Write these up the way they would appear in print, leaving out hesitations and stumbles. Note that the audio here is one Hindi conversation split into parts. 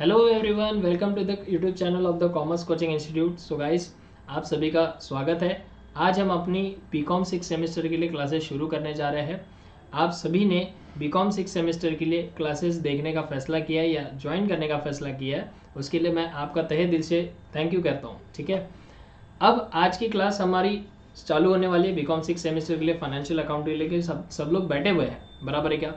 Hello everyone, welcome to the YouTube channel of the commerce coaching institute. So guys, आप सभी का स्वागत है। आज हम अपनी बीकॉम 6 सेमेस्टर के लिए क्लासेस शुरू करने जा रहे हैं। आप सभी ने बीकॉम 6 सेमेस्टर के लिए क्लासेस देखने का फैसला किया है या ज्वाइन करने का फैसला किया है, उसके लिए मैं आपका तहे दिल से थैंक यू कहता हूँ। ठीक है, अब आज की क्लास हमारी चालू होने वाली है। बीकॉम 6 सेमेस्टर के लिए फाइनेंशियल अकाउंटिंग लेके सब लोग बैठे हुए हैं, बराबर है क्या।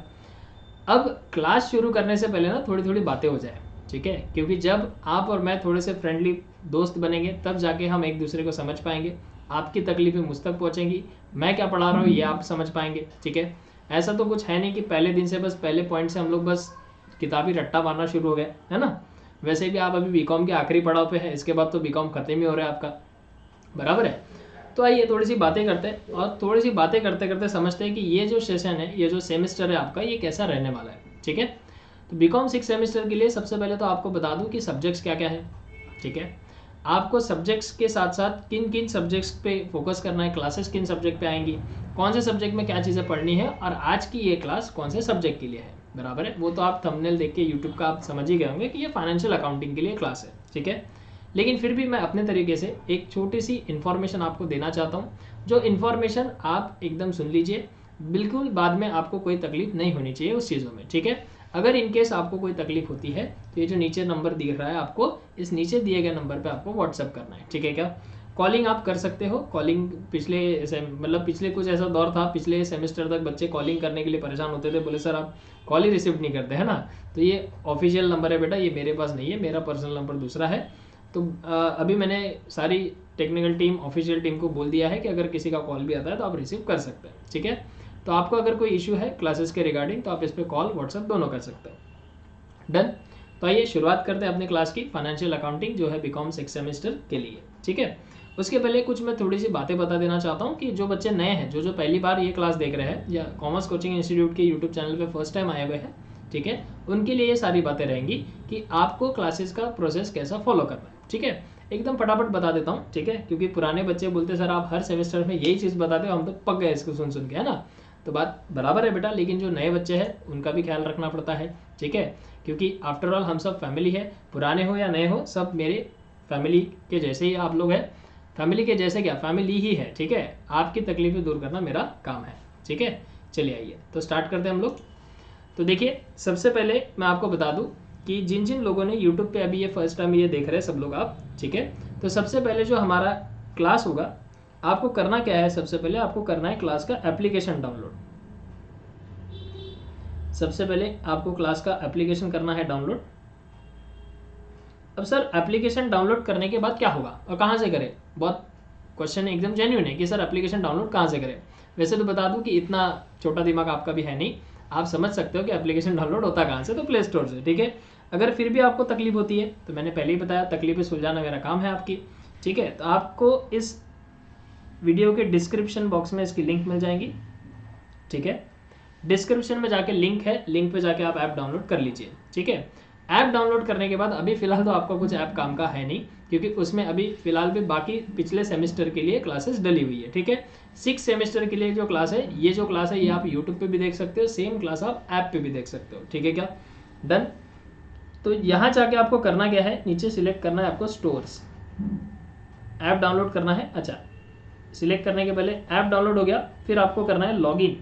अब क्लास शुरू करने से पहले ना थोड़ी थोड़ी बातें हो जाए, ठीक है, क्योंकि जब आप और मैं थोड़े से फ्रेंडली दोस्त बनेंगे तब जाके हम एक दूसरे को समझ पाएंगे। आपकी तकलीफें मुझ तक पहुंचेंगी, मैं क्या पढ़ा रहा हूँ ये आप समझ पाएंगे। ठीक है, ऐसा तो कुछ है नहीं कि पहले दिन से बस पहले पॉइंट से हम लोग बस किताबी रट्टा मारना शुरू हो गए, है ना। वैसे भी आप अभी बीकॉम के आखिरी पड़ाव पे है, इसके बाद तो बीकॉम खत्म ही हो रहा है आपका, बराबर है। तो आइए थोड़ी सी बातें करते हैं, और थोड़ी सी बातें करते करते समझते हैं कि ये जो सेशन है, ये जो सेमेस्टर है आपका, ये कैसा रहने वाला है। ठीक है, तो बीकॉम 6 सेमेस्टर के लिए सबसे पहले तो आपको बता दूं कि सब्जेक्ट्स क्या क्या है। ठीक है, आपको सब्जेक्ट्स के साथ साथ किन किन सब्जेक्ट्स पे फोकस करना है, क्लासेस किन सब्जेक्ट पे आएंगी, कौन से सब्जेक्ट में क्या चीज़ें पढ़नी है, और आज की ये क्लास कौन से सब्जेक्ट के लिए है, बराबर है। वो तो आप थंबनेल देख के यूट्यूब का आप समझ ही गए होंगे कि ये फाइनेंशियल अकाउंटिंग के लिए क्लास है। ठीक है, लेकिन फिर भी मैं अपने तरीके से एक छोटी सी इन्फॉर्मेशन आपको देना चाहता हूँ, जो इन्फॉर्मेशन आप एकदम सुन लीजिए, बिल्कुल बाद में आपको कोई तकलीफ नहीं होनी चाहिए उस चीज़ों में। ठीक है, अगर इनकेस आपको कोई तकलीफ होती है तो ये जो नीचे नंबर दिख रहा है आपको, इस नीचे दिए गए नंबर पे आपको व्हाट्सअप करना है। ठीक है क्या, कॉलिंग आप कर सकते हो। कॉलिंग पिछले कुछ ऐसा दौर था, पिछले सेमेस्टर तक बच्चे कॉलिंग करने के लिए परेशान होते थे, बोले सर आप कॉल ही रिसीव नहीं करते, है ना। तो ये ऑफिशियल नंबर है बेटा, ये मेरे पास नहीं है, मेरा पर्सनल नंबर दूसरा है। तो अभी मैंने सारी टेक्निकल टीम, ऑफिशियल टीम को बोल दिया है कि अगर किसी का कॉल भी आता है तो आप रिसीव कर सकते हैं। ठीक है, तो आपको अगर कोई इशू है क्लासेस के रिगार्डिंग तो आप इस पर कॉल व्हाट्सएप दोनों कर सकते हो। डन। तो आइए शुरुआत करते हैं अपनी क्लास की, फाइनेंशियल अकाउंटिंग जो है बीकॉम 6 सेमेस्टर के लिए। ठीक है, उसके पहले कुछ मैं थोड़ी सी बातें बता देना चाहता हूँ कि जो बच्चे नए हैं, जो पहली बार ये क्लास देख रहे हैं या कॉमर्स कोचिंग इंस्टीट्यूट के यूट्यूब चैनल पर फर्स्ट टाइम आए हुए हैं, ठीक है, उनके लिए ये सारी बातें रहेंगी कि आपको क्लासेस का प्रोसेस कैसा फॉलो करना है। ठीक है, एकदम फटाफट बता देता हूँ। ठीक है, क्योंकि पुराने बच्चे बोलते सर आप हर सेमेस्टर में यही चीज़ बताते हो, हम तो पक गए इसको सुन सुन के, है ना। तो बात बराबर है बेटा, लेकिन जो नए बच्चे हैं उनका भी ख्याल रखना पड़ता है। ठीक है, क्योंकि आफ्टर ऑल हम सब फैमिली है, पुराने हो या नए हो, सब मेरे फैमिली के जैसे ही आप लोग हैं। फैमिली के जैसे क्या, फैमिली ही है। ठीक है, आपकी तकलीफें दूर करना मेरा काम है। ठीक है, चलिए आइए तो स्टार्ट करते हैं हम लोग। तो देखिए, सबसे पहले मैं आपको बता दूं कि जिन जिन लोगों ने यूट्यूब पे अभी ये फर्स्ट टाइम ये देख रहे हैं सब लोग आप, ठीक है, तो सबसे पहले जो हमारा क्लास होगा, आपको करना क्या है, सबसे पहले आपको करना है क्लास का एप्लीकेशन डाउनलोड। सबसे पहले आपको क्लास का एप्लीकेशन करना है डाउनलोड। अब सर एप्लीकेशन डाउनलोड करने के बाद क्या होगा और कहाँ से करें, बहुत क्वेश्चन एकदम जेन्युइन है कि सर एप्लीकेशन डाउनलोड कहाँ से करें। वैसे तो बता दूं कि इतना छोटा दिमाग आपका भी है नहीं, आप समझ सकते हो कि एप्लीकेशन डाउनलोड होता कहाँ से, तो प्ले स्टोर से। ठीक है, अगर फिर भी आपको तकलीफ होती है तो मैंने पहले ही बताया, तकलीफें सुलझाना मेरा काम है आपकी। ठीक है, तो आपको इस वीडियो के डिस्क्रिप्शन बॉक्स में इसकी लिंक मिल जाएगी। ठीक है, डिस्क्रिप्शन में जाके लिंक है, लिंक पे जाके आप ऐप डाउनलोड कर लीजिए। ठीक है, ऐप डाउनलोड करने के बाद अभी फिलहाल तो आपका कुछ ऐप काम का है नहीं, क्योंकि उसमें अभी फिलहाल भी बाकी पिछले सेमेस्टर के लिए क्लासेस डली हुई है। ठीक है, 6 सेमेस्टर के लिए जो क्लास है, ये जो क्लास है ये आप यूट्यूब पे भी देख सकते हो, सेम क्लास आप ऐप पे भी देख सकते हो। ठीक है क्या, डन। तो यहाँ जाके आपको करना क्या है, नीचे सिलेक्ट करना है आपको स्टोर्स, ऐप डाउनलोड करना है। अच्छा, सिलेक्ट करने के पहले ऐप डाउनलोड हो गया, फिर आपको करना है लॉगिन।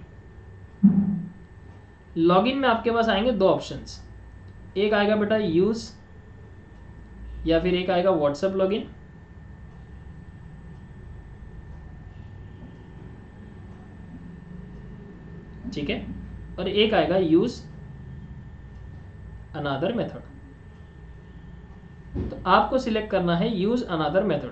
लॉगिन में आपके पास आएंगे दो ऑप्शंस, एक आएगा बेटा यूज, या फिर एक आएगा व्हाट्सएप लॉगिन। ठीक है, और एक आएगा यूज अनदर मेथड। तो आपको सिलेक्ट करना है यूज अनदर मेथड।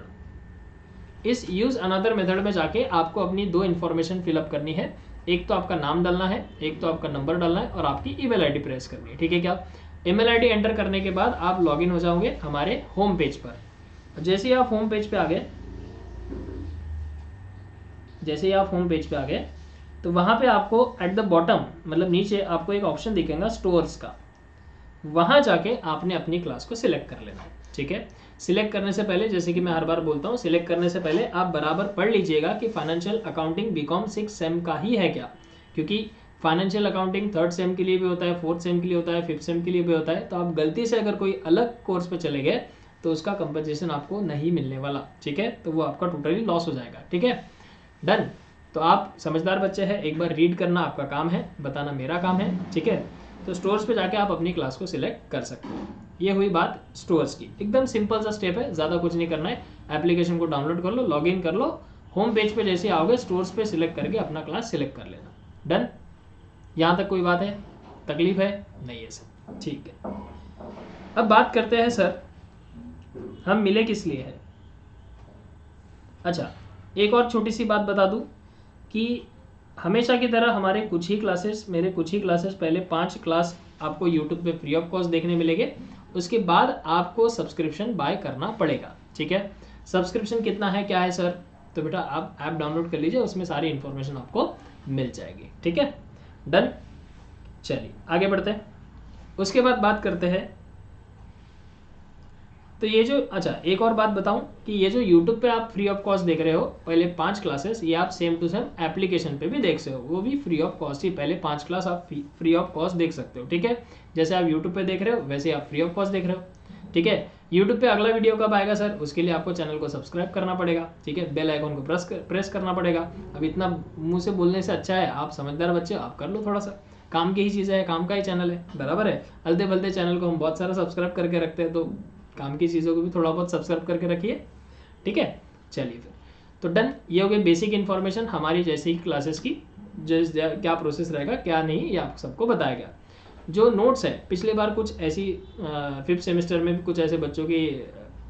इस यूज अनदर मेथड में जाके आपको अपनी दो इंफॉर्मेशन फिलअप करनी है, एक तो आपका नाम डालना है, एक तो आपका नंबर डालना है, और आपकी ईमेल आईडी प्रेस करनी है। ठीक है क्या, ईमेल आईडी एंटर करने के बाद आप लॉगिन हो जाओगे हमारे होम पेज पर। जैसे ही आप होम पेज पे आ गए, तो वहां पे आपको एट द बॉटम, मतलब नीचे आपको एक ऑप्शन दिखेगा स्टोर्स का, वहां जाके आपने अपनी क्लास को सिलेक्ट कर लेना है। ठीक है, सिलेक्ट करने से पहले, जैसे कि मैं हर बार बोलता हूँ, सिलेक्ट करने से पहले आप बराबर पढ़ लीजिएगा कि फाइनेंशियल अकाउंटिंग बीकॉम 6 सेम का ही है क्या, क्योंकि फाइनेंशियल अकाउंटिंग थर्ड सेम के लिए भी होता है, फोर्थ सेम के लिए होता है, फिफ्थ सेम के लिए भी होता है। तो आप गलती से अगर कोई अलग कोर्स पे चले गए तो उसका कंपनसेशन आपको नहीं मिलने वाला, ठीक है, तो वो आपका टोटली लॉस हो जाएगा, ठीक है। डन। तो आप समझदार बच्चे हैं, एक बार रीड करना आपका काम है, बताना मेरा काम है, ठीक है। तो स्टोर्स पे जाके आप अपनी क्लास को सिलेक्ट कर सकते हो। ये हुई बात स्टोर्स की, एकदम सिंपल सा स्टेप है, ज़्यादा कुछ नहीं करना है। एप्लीकेशन को डाउनलोड कर लो, लॉगिन कर लो, होम पेज पे जैसे आओगे स्टोर्स पे सिलेक्ट करके अपना क्लास सिलेक्ट कर लेना। डन। यहाँ तक कोई बात है, तकलीफ है? नहीं है सर, ठीक है। अब बात करते हैं सर हम मिले किस लिए है। अच्छा, एक और छोटी सी बात बता दूं कि हमेशा की तरह हमारे कुछ ही क्लासेस, मेरे कुछ ही क्लासेस, पहले 5 क्लास आपको यूट्यूब पे फ्री ऑफ कॉस्ट देखने मिलेंगे, उसके बाद आपको सब्सक्रिप्शन बाय करना पड़ेगा, ठीक है। सब्सक्रिप्शन कितना है, क्या है सर? तो बेटा आप ऐप डाउनलोड कर लीजिए, उसमें सारी इन्फॉर्मेशन आपको मिल जाएगी, ठीक है। डन। चलिए आगे बढ़ते हैं। उसके बाद बात करते हैं, तो ये जो, अच्छा एक और बात बताऊं कि ये जो YouTube पे आप फ्री ऑफ कॉस्ट देख रहे हो पहले 5 क्लासेस, ये आप सेम टू सेम एप्लीकेशन पे भी देख सकते हो, वो भी फ्री ऑफ कॉस्ट ही, पहले 5 क्लास आप फ्री ऑफ कॉस्ट देख सकते हो, ठीक है। जैसे आप YouTube पे देख रहे हो वैसे आप फ्री ऑफ कॉस्ट देख रहे हो, ठीक है। YouTube पे अगला वीडियो कब आएगा सर, उसके लिए आपको चैनल को सब्सक्राइब करना पड़ेगा, ठीक है, बेल आइकॉन को प्रेस करना पड़ेगा। अब इतना मुंह से बोलने से अच्छा है, आप समझदार बच्चे, आप कर लो थोड़ा सा, काम की ही चीज़ है, काम का ही चैनल है, बराबर है। अलते बलते चैनल को हम बहुत सारा सब्सक्राइब करके रखते हैं, तो काम की चीज़ों को भी थोड़ा बहुत सब्सक्राइब करके रखिए, ठीक है। चलिए फिर तो डन। ये हो गई बेसिक इन्फॉर्मेशन हमारी जैसी क्लासेस की, जो क्या प्रोसेस रहेगा क्या नहीं, ये आप सबको बताया गया। जो नोट्स है, पिछले बार कुछ ऐसी 5th सेमेस्टर में भी कुछ ऐसे बच्चों की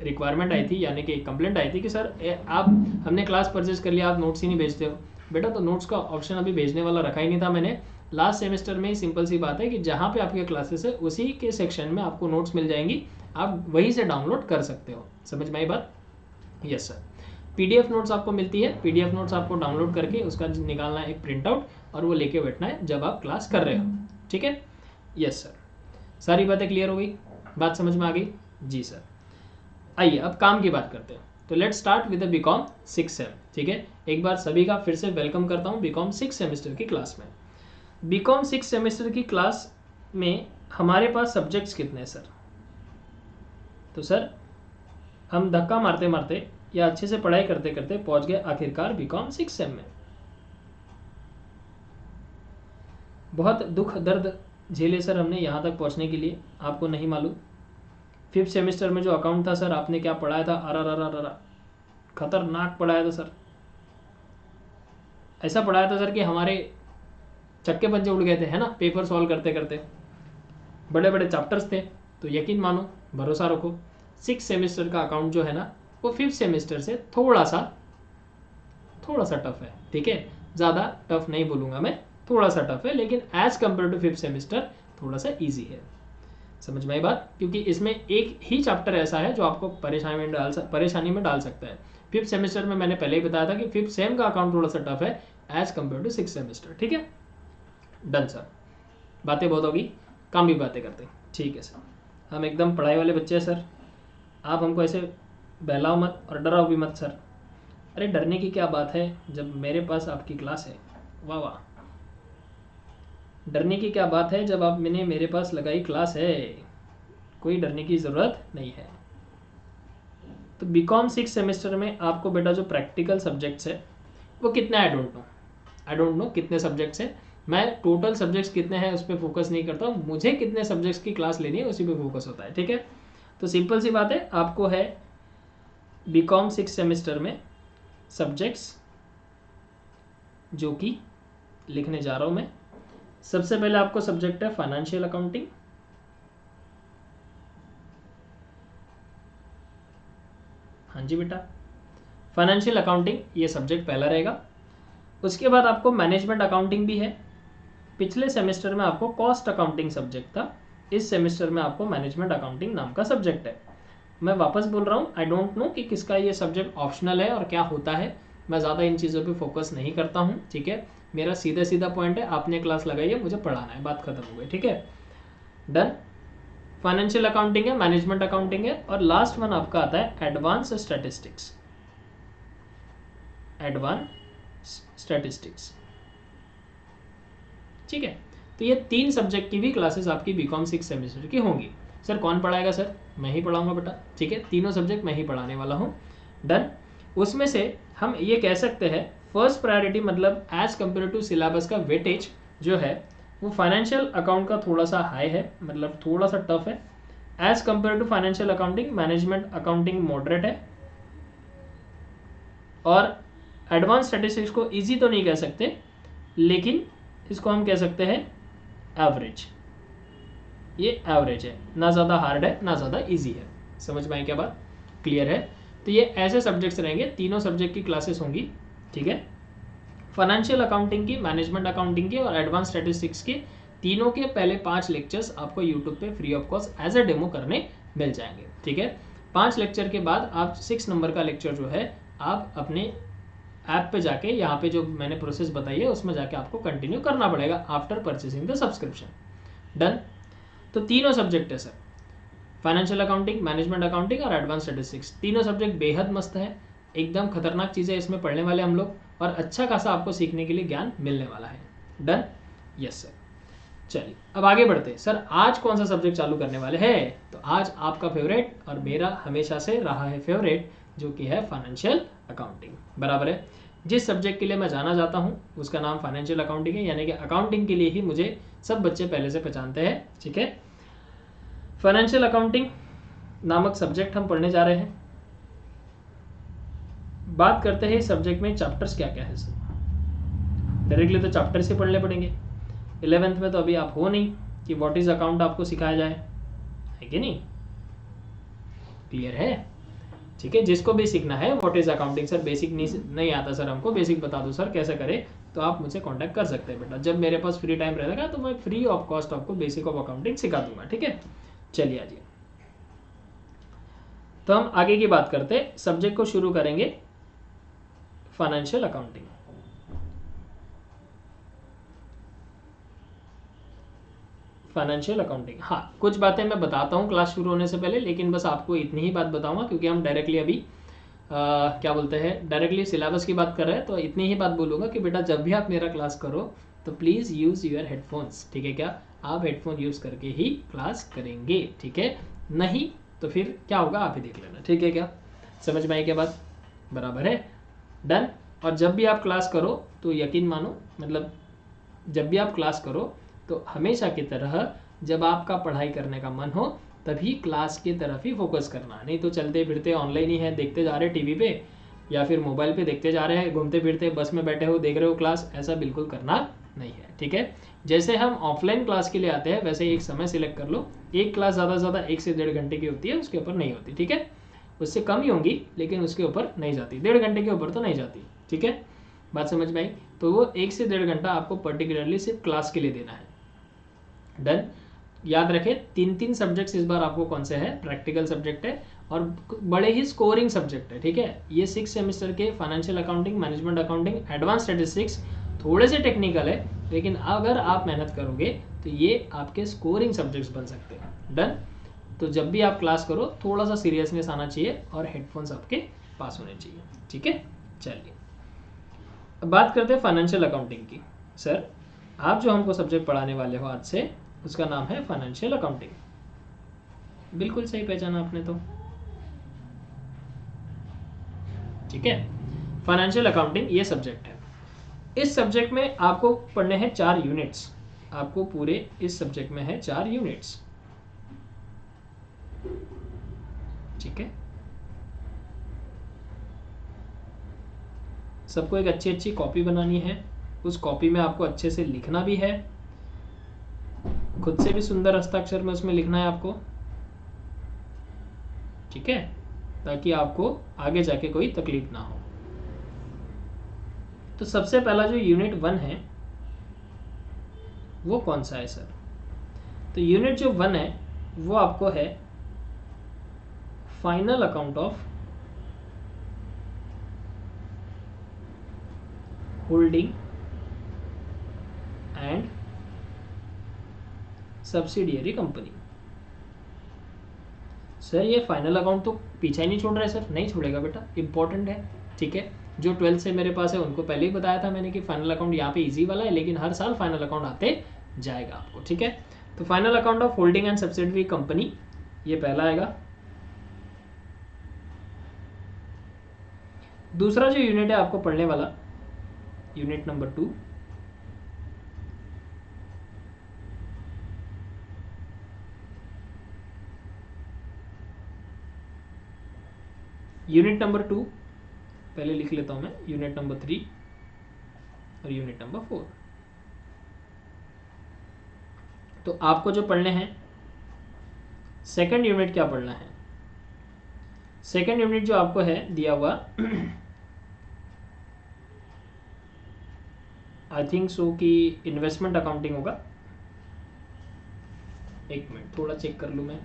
रिक्वायरमेंट आई थी, यानी कि कंप्लेंट आई थी कि सर आप, हमने क्लास परचेज कर लिया, आप नोट्स ही नहीं भेजते हो। बेटा तो नोट्स का ऑप्शन अभी भेजने वाला रखा ही नहीं था मैंने, लास्ट सेमेस्टर में ही सिंपल सी बात है कि जहाँ पे आपके क्लासेस है उसी के सेक्शन में आपको नोट्स मिल जाएंगी, आप वहीं से डाउनलोड कर सकते हो। समझ में आई बात? Yes sir. पीडीएफ नोट्स आपको मिलती है, पीडीएफ नोट्स आपको डाउनलोड करके उसका निकालना है एक प्रिंट आउट, और वो लेके बैठना है जब आप क्लास कर रहे हो, ठीक है। यस सर, सारी बातें क्लियर हो गई, बात समझ में आ गई? जी सर। आइए अब काम की बात करते हैं। तो let's start with the BCom 6 sem, ठीक है। एक बार सभी का फिर से वेलकम करता हूँ बीकॉम 6 सेमेस्टर की क्लास में। बीकॉम 6 सेमेस्टर की क्लास में हमारे पास सब्जेक्ट्स कितने हैं सर? तो सर हम धक्का मारते मारते या अच्छे से पढ़ाई करते करते पहुंच गए आखिरकार बीकॉम 6 सेम में। बहुत दुख दर्द झेले सर हमने यहाँ तक पहुँचने के लिए, आपको नहीं मालूम। 5th सेमेस्टर में जो अकाउंट था सर, आपने क्या पढ़ाया था, अरा खतरनाक पढ़ाया था सर। ऐसा पढ़ाया था सर कि हमारे चक्के पंजे उड़ गए थे, है ना, पेपर सॉल्व करते करते। बड़े बड़े चैप्टर्स थे, तो यकीन मानो, भरोसा रखो, 6 सेमेस्टर का अकाउंट जो है ना, वो 5th सेमेस्टर से थोड़ा सा टफ है, ठीक है। ज़्यादा टफ नहीं बोलूँगा मैं, थोड़ा सा टफ है, लेकिन as compare to 5th semester थोड़ा सा ईजी है। समझ में आई बात? क्योंकि इसमें एक ही चैप्टर ऐसा है जो आपको परेशानी में डाल सकता है। 5th सेमेस्टर में मैंने पहले ही बताया था कि 5th सेम का अकाउंट थोड़ा सा टफ है as compare to 6th semester, ठीक है। डन सर, बातें बहुत होगी, काम भी बातें करते हैं, ठीक है सर। हम एकदम पढ़ाई वाले बच्चे हैं सर, आप हमको ऐसे बहलाओ मत और डराओ भी मत सर। अरे डरने की क्या बात है जब मेरे पास आपकी क्लास है, वाह वाह। डरने की क्या बात है जब आप मैंने मेरे पास लगाई क्लास है, कोई डरने की ज़रूरत नहीं है। तो बीकॉम 6 सेमेस्टर में आपको बेटा जो प्रैक्टिकल सब्जेक्ट्स है वो कितने, आई डोंट नो कितने सब्जेक्ट्स हैं। मैं टोटल सब्जेक्ट्स कितने हैं उस पर फोकस नहीं करता हूँ, मुझे कितने सब्जेक्ट्स की क्लास लेनी है उसी पे फोकस होता है, ठीक है। तो सिंपल सी बात है, आपको है बीकॉम 6 सेमेस्टर में सब्जेक्ट्स जो कि लिखने जा रहा हूँ मैं। सबसे पहले आपको सब्जेक्ट है फाइनेंशियल अकाउंटिंग, हाँ जी बेटा, फाइनेंशियल अकाउंटिंग ये सब्जेक्ट पहला रहेगा। उसके बाद आपको मैनेजमेंट अकाउंटिंग भी है। पिछले सेमेस्टर में आपको कॉस्ट अकाउंटिंग सब्जेक्ट था, इस सेमेस्टर में आपको मैनेजमेंट अकाउंटिंग नाम का सब्जेक्ट है। मैं वापस बोल रहा हूँ, आई डोंट नो कि किसका ये सब्जेक्ट ऑप्शनल है और क्या होता है, मैं ज़्यादा इन चीज़ों पे फोकस नहीं करता हूँ, ठीक है। मेरा सीधा सीधा पॉइंट है, आपने क्लास लगाई है, मुझे पढ़ाना है, बात खत्म हो गई, ठीक है। डन। फाइनेंशियल अकाउंटिंग है, मैनेजमेंट अकाउंटिंग है, और लास्ट वन आपका आता है एडवांस स्टैटिस्टिक्स। एडवांस स्टैटिस्टिक्स, ठीक है। तो ये 3 सब्जेक्ट की भी क्लासेस आपकी बीकॉम 6 सेमेस्टर की होंगी। सर कौन पढ़ाएगा? सर मैं ही पढ़ाऊंगा बेटा, ठीक है, तीनों सब्जेक्ट मैं ही पढ़ाने वाला हूँ। डन। उसमें से हम ये कह सकते हैं फर्स्ट प्रायोरिटी मतलब एज कम्पेयर टू सिलेबस का वेटेज जो है वो फाइनेंशियल अकाउंट का थोड़ा सा हाई है, मतलब थोड़ा सा टफ है। As compare to financial accounting management accounting moderate है, और एडवांस स्टैटिस्टिक्स को इजी तो नहीं कह सकते, लेकिन इसको हम कह सकते हैं एवरेज। ये एवरेज है, ना ज़्यादा हार्ड है ना ज़्यादा इजी है। समझ में आई क्या बात? क्लियर है? तो ये ऐसे सब्जेक्ट्स रहेंगे, तीनों सब्जेक्ट की क्लासेस होंगी, ठीक है। फाइनेंशियल अकाउंटिंग की, मैनेजमेंट अकाउंटिंग की और एडवांस स्टैटिस्टिक्स की तीनों के पहले 5 लेक्चर्स आपको यूट्यूब पे free of cost as a demo करने मिल जाएंगे, ठीक है। 5 लेक्चर के बाद आप 6 नंबर का लेक्चर जो है आप अपने ऐप पे जाके, यहाँ पे जो मैंने प्रोसेस बताई है उसमें जाके आपको कंटिन्यू करना पड़ेगा after purchasing the subscription. Done. तो तीनों सब्जेक्ट है sir, financial accounting, management accounting और एडवांस स्टैटिस्टिक्स। तीनों सब्जेक्ट बेहद मस्त है, एकदम खतरनाक चीज़ें इसमें पढ़ने वाले हम लोग, और अच्छा खासा आपको सीखने के लिए ज्ञान मिलने वाला है। डन। Yes sir. चलिए अब आगे बढ़ते हैं। सर आज कौन सा सब्जेक्ट चालू करने वाले हैं? तो आज आपका फेवरेट और मेरा हमेशा से रहा है फेवरेट, जो कि है फाइनेंशियल अकाउंटिंग। बराबर है। जिस सब्जेक्ट के लिए मैं जाना जाता हूँ उसका नाम फाइनेंशियल अकाउंटिंग है, यानी कि अकाउंटिंग के लिए ही मुझे सब बच्चे पहले से पहचानते हैं, ठीक है। फाइनेंशियल अकाउंटिंग नामक सब्जेक्ट हम पढ़ने जा रहे हैं। बात करते हैं सब्जेक्ट में चैप्टर्स क्या क्या है सर। डायरेक्टली तो चैप्टर से पढ़ने पड़ेंगे। 11th में तो अभी आप हो नहीं कि व्हाट इज अकाउंट आपको सिखाया जाए, है कि नहीं? क्लियर है? ठीक है। जिसको भी सीखना है what is accounting, sir basic नहीं आता सर, हमको बेसिक बता दो सर कैसे करें, तो आप मुझसे कांटेक्ट कर सकते हैं बेटा। जब मेरे पास फ्री टाइम रहेगा तो मैं फ्री ऑफ कॉस्ट आपको बेसिक ऑफ अकाउंटिंग सिखा दूंगा, ठीक है। चलिए आइए, तो हम आगे की बात करते हैं। सब्जेक्ट को शुरू करेंगे फाइनेंशियल अकाउंटिंग। फाइनेंशियल अकाउंटिंग, हाँ कुछ बातें मैं बताता हूँ क्लास शुरू होने से पहले, लेकिन बस आपको इतनी ही बात बताऊंगा क्योंकि हम डायरेक्टली अभी क्या बोलते हैं डायरेक्टली सिलेबस की बात कर रहे हैं, तो इतनी ही बात बोलूँगा कि बेटा जब भी आप मेरा क्लास करो तो प्लीज़ यूज़ योर हेडफोन्स, ठीक है क्या? आप हेडफोन यूज़ करके ही क्लास करेंगे, ठीक है। नहीं तो फिर क्या होगा आप ही देख लेना, ठीक है क्या? समझ में आई क्या बात? बराबर है। डन। और जब भी आप क्लास करो तो यकीन मानो, मतलब जब भी आप क्लास करो तो हमेशा की तरह जब आपका पढ़ाई करने का मन हो तभी क्लास की तरफ ही फोकस करना, नहीं तो चलते फिरते ऑनलाइन ही है देखते जा रहे टीवी पे या फिर मोबाइल पे देखते जा रहे हैं, घूमते फिरते बस में बैठे हो देख रहे हो क्लास, ऐसा बिल्कुल करना नहीं है, ठीक है। जैसे हम ऑफलाइन क्लास के लिए आते हैं वैसे एक समय सिलेक्ट कर लो। एक क्लास ज़्यादा से ज़्यादा 1 से 1.5 घंटे की होती है, उसके ऊपर नहीं होती, ठीक है। उससे कम ही होंगी लेकिन उसके ऊपर नहीं जाती, 1.5 घंटे के ऊपर तो नहीं जाती, ठीक है। बात समझ में आई? तो वो 1 से 1.5 घंटा आपको पर्टिकुलरली सिर्फ क्लास के लिए देना है। डन। याद रखें 3 सब्जेक्ट्स इस बार आपको कौन से है, प्रैक्टिकल सब्जेक्ट है और बड़े ही स्कोरिंग सब्जेक्ट है, ठीक है। ये 6 सेमेस्टर के financial accounting, management accounting, advance statistics थोड़े से टेक्निकल है, लेकिन अगर आप मेहनत करोगे तो ये आपके स्कोरिंग सब्जेक्ट्स बन सकते हैं। डन। तो जब भी आप क्लास करो थोड़ा सा सीरियसनेस आना चाहिए और हेडफोन्स आपके पास होने चाहिए, ठीक है। चलिए अब बात करते हैं फाइनेंशियल अकाउंटिंग की। सर आप जो हमको सब्जेक्ट पढ़ाने वाले हो आज से, उसका नाम है फाइनेंशियल अकाउंटिंग। बिल्कुल सही पहचाना आपने तो, ठीक है। फाइनेंशियल अकाउंटिंग ये सब्जेक्ट है। इस सब्जेक्ट में आपको पढ़ने हैं 4 यूनिट्स। आपको पूरे इस सब्जेक्ट में है 4 यूनिट्स, ठीक है। सबको एक अच्छी कॉपी बनानी है, उस कॉपी में आपको अच्छे से लिखना भी है, खुद से भी सुंदर हस्ताक्षर में उसमें लिखना है आपको, ठीक है, ताकि आपको आगे जाके कोई तकलीफ ना हो। तो सबसे पहला जो यूनिट 1 है वो कौन सा है सर? तो यूनिट जो 1 है वो आपको है final account of holding and subsidiary company. Sir ये फाइनल अकाउंट तो पीछे ही नहीं छोड़ रहा है सर। नहीं छोड़ेगा बेटा, इंपॉर्टेंट है, ठीक है। जो 12th से मेरे पास है उनको पहले ही बताया था मैंने कि फाइनल अकाउंट यहाँ पे इजी वाला है, लेकिन हर साल फाइनल अकाउंट आते जाएगा आपको, ठीक है। तो final account of holding and subsidiary company, ये पहला आएगा। दूसरा जो यूनिट है आपको पढ़ने वाला, यूनिट नंबर 2, यूनिट नंबर 2 पहले लिख लेता हूं मैं, यूनिट नंबर 3 और यूनिट नंबर 4। तो आपको जो पढ़ने हैं, सेकंड यूनिट क्या पढ़ना है? सेकंड यूनिट जो आपको है दिया हुआ, आई थिंक सो कि इन्वेस्टमेंट अकाउंटिंग होगा। एक मिनट थोड़ा चेक कर लूँ मैं,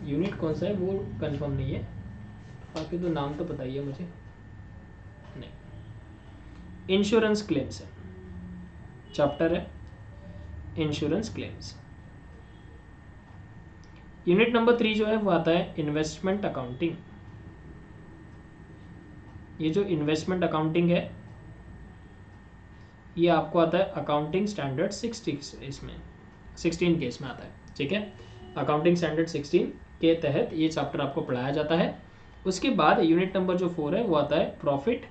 यूनिट कौन सा है वो कंफर्म नहीं है, बाकी तो नाम तो पता ही है मुझे। नहीं, इंश्योरेंस क्लेम्स है, चैप्टर है इंश्योरेंस क्लेम्स। यूनिट नंबर 3 जो है वो आता है इन्वेस्टमेंट अकाउंटिंग। ये जो इन्वेस्टमेंट अकाउंटिंग है ये आपको आता है अकाउंटिंग स्टैंडर्ड 16 इसमें 16 के इसमें आता है, ठीक है। अकाउंटिंग स्टैंडर्ड 16 के तहत ये चैप्टर आपको पढ़ाया जाता है। उसके बाद यूनिट नंबर जो 4 है वो आता है profit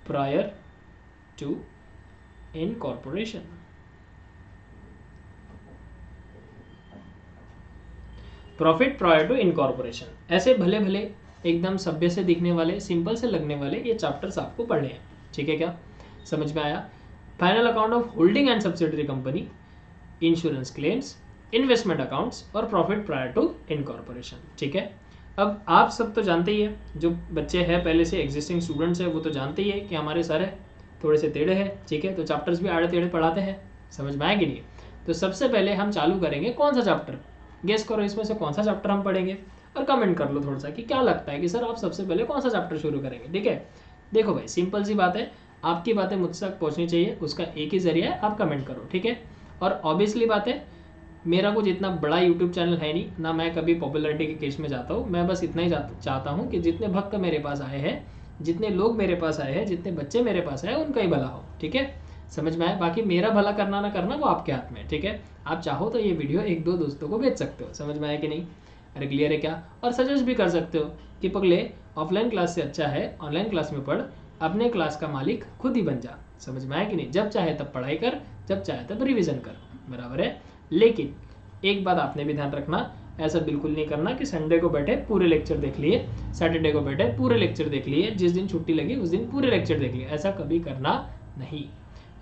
prior to incorporation. Profit prior to incorporation, ऐसे भले भले एकदम सभ्य से दिखने वाले, सिंपल से लगने वाले ये चैप्टर्स आपको पढ़ने हैं, ठीक है। क्या समझ में आया? Final account of holding and subsidiary company, insurance claims, investment accounts और प्रॉफिट प्रायर टू इनकॉर्पोरेशन, ठीक है। अब आप सब तो जानते ही है, जो बच्चे हैं पहले से एग्जिस्टिंग स्टूडेंट्स है वो तो जानते ही है कि हमारे सर है थोड़े से टेढ़े हैं, ठीक है। तो चैप्टर्स भी आड़े टेढ़े पढ़ाते हैं, समझ में आया कि नहीं? तो सबसे पहले हम चालू करेंगे कौन सा चैप्टर, गेस करो इसमें से कौन सा चैप्टर हम पढ़ेंगे और कमेंट कर लो थोड़ा सा कि क्या लगता है कि सर आप सबसे पहले कौन सा चैप्टर शुरू करेंगे, ठीक है। देखो भाई सिंपल सी बात है, आपकी बातें मुझ तक पहुंचनी चाहिए, उसका एक ही जरिया है, आप कमेंट करो, ठीक है। और ऑब्वियसली बात है, मेरा कुछ इतना बड़ा यूट्यूब चैनल है नहीं, ना मैं कभी पॉपुलैरिटी के केस में जाता हूँ। मैं बस इतना ही चाहता हूँ कि जितने भक्त मेरे पास आए हैं, जितने लोग मेरे पास आए हैं, जितने बच्चे मेरे पास आए, उनका ही भला हो, ठीक है। समझ में आया? बाकी मेरा भला करना ना करना वो आपके हाथ में है, ठीक है। आप चाहो तो ये वीडियो 1-2 दोस्तों को भेज सकते हो, समझ में आया कि नहीं? अरे क्लियर है क्या? और सजेस्ट भी कर सकते हो कि पगले ऑफलाइन क्लास से अच्छा है ऑनलाइन क्लास में पढ़, अपने क्लास का मालिक खुद ही बन जा, समझ में आया कि नहीं? जब चाहे तब पढ़ाई कर, जब चाहे तब रिविजन कर, बराबर है। लेकिन एक बात आपने भी ध्यान रखना, ऐसा बिल्कुल नहीं करना कि संडे को बैठे पूरे लेक्चर देख लिए, सैटरडे को बैठे पूरे लेक्चर देख लिए, जिस दिन छुट्टी लगी उस दिन पूरे लेक्चर देख लिए, ऐसा कभी करना नहीं।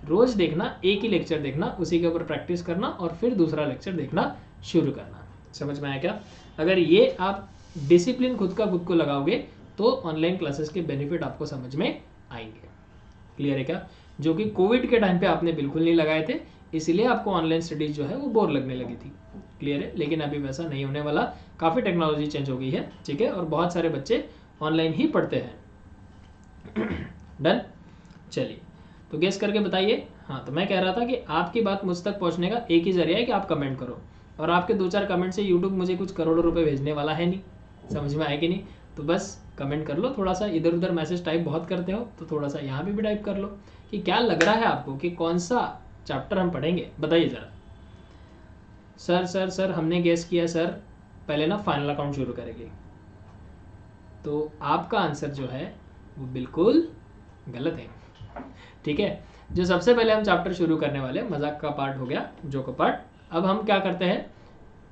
रोज देखना, एक ही लेक्चर देखना, उसी के ऊपर प्रैक्टिस करना और फिर दूसरा लेक्चर देखना शुरू करना, समझ में आया क्या? अगर ये आप डिसिप्लिन खुद को लगाओगे तो ऑनलाइन क्लासेस के बेनिफिट आपको समझ में आएंगे, क्लियर है क्या? जो कि कोविड के टाइम पे आपने बिल्कुल नहीं लगाए थे, इसीलिए आपको ऑनलाइन स्टडीज जो है वो बोर लगने लगी थी, क्लियर है। लेकिन अभी वैसा नहीं होने वाला, काफ़ी टेक्नोलॉजी चेंज हो गई है, ठीक है, और बहुत सारे बच्चे ऑनलाइन ही पढ़ते हैं। डन, चलिए तो गेस करके बताइए। हाँ, तो मैं कह रहा था कि आपकी बात मुझ तक पहुंचने का एक ही जरिया है कि आप कमेंट करो, और आपके 2-4 कमेंट से यूट्यूब मुझे कुछ करोड़ों रुपए भेजने वाला है नहीं, समझ में आया कि नहीं? तो बस कमेंट कर लो, थोड़ा सा इधर उधर मैसेज टाइप बहुत करते हो तो थोड़ा सा यहाँ भी टाइप कर लो कि क्या लग रहा है आपको कि कौन सा चैप्टर हम पढ़ेंगे, बताइए ज़रा। सर हमने गेस किया सर पहले ना फाइनल अकाउंट शुरू करेंगे, तो आपका आंसर जो है वो बिल्कुल गलत है, ठीक है। जो सबसे पहले हम चैप्टर शुरू करने वाले, मजाक का पार्ट हो गया, जो का पार्ट, अब हम क्या करते हैं,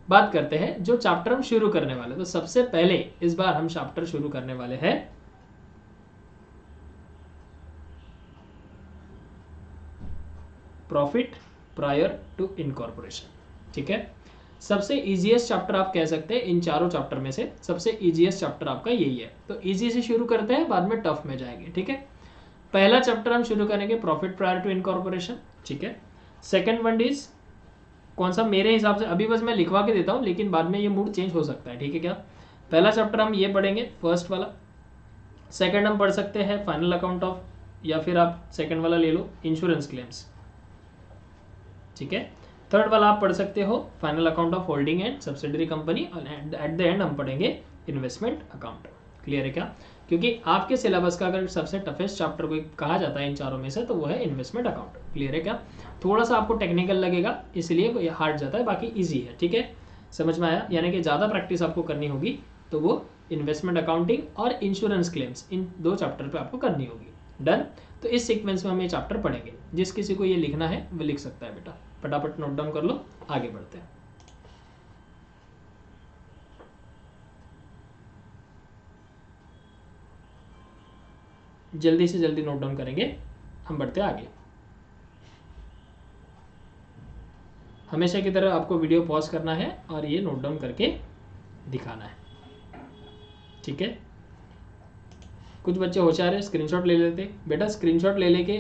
बात करते हैं जो चैप्टर हम शुरू करने वाले। तो सबसे पहले इस बार हम चैप्टर शुरू करने वाले हैं प्रॉफिट प्रायर टू इनकॉर्पोरेशन, ठीक है। सबसे इजीएस्ट चैप्टर आप कह सकते हैं, इन चारों चैप्टर में से सबसे इजीएस्ट चैप्टर आपका यही है। तो इजी से शुरू करते हैं, बाद में टफ में जाएंगे, ठीक है। पहला चैप्टर हम शुरू करेंगे प्रॉफिट प्रायर टू इनकॉर्पोरेशन, ठीक है। सेकंड वन इज कौन सा, मेरे हिसाब से अभी बस मैं लिखवा के देता हूँ, लेकिन बाद में ये मूड चेंज हो सकता है, ठीक है क्या। पहला चैप्टर हम ये पढ़ेंगे, फर्स्ट वाला। सेकंड हम पढ़ सकते हैं फाइनल अकाउंट ऑफ, या फिर आप सेकंड वाला ले लो, इंश्योरेंस क्लेम्स, ठीक है। थर्ड वाला आप पढ़ सकते हो final account of holding and subsidiary company, और एट द एंड हम पढ़ेंगे इन्वेस्टमेंट अकाउंट, क्लियर है क्या? क्योंकि आपके सिलेबस का अगर सबसे टफेस्ट चैप्टर कोई कहा जाता है इन चारों में से तो वो है इन्वेस्टमेंट अकाउंट। क्लियर है क्या? थोड़ा सा आपको टेक्निकल लगेगा इसलिए हार्ड जाता है, बाकी ईजी है। ठीक है, समझ में आया? यानी कि ज़्यादा प्रैक्टिस आपको करनी होगी तो वो इन्वेस्टमेंट अकाउंटिंग और इंश्योरेंस क्लेम्स इन 2 चैप्टर पे आपको करनी होगी। डन? तो इस सीक्वेंस में हम ये चैप्टर पढ़ेंगे। जिस किसी को ये लिखना है वो लिख सकता है बेटा, फटाफट नोट डाउन कर लो, आगे बढ़ते हैं। जल्दी से जल्दी नोट डाउन करेंगे, हम बढ़ते हैं आगे। हमेशा की तरह आपको वीडियो पॉज करना है और ये नोट डाउन करके दिखाना है। ठीक है, कुछ बच्चे होशियार है, स्क्रीनशॉट ले लेते। बेटा स्क्रीनशॉट ले लेके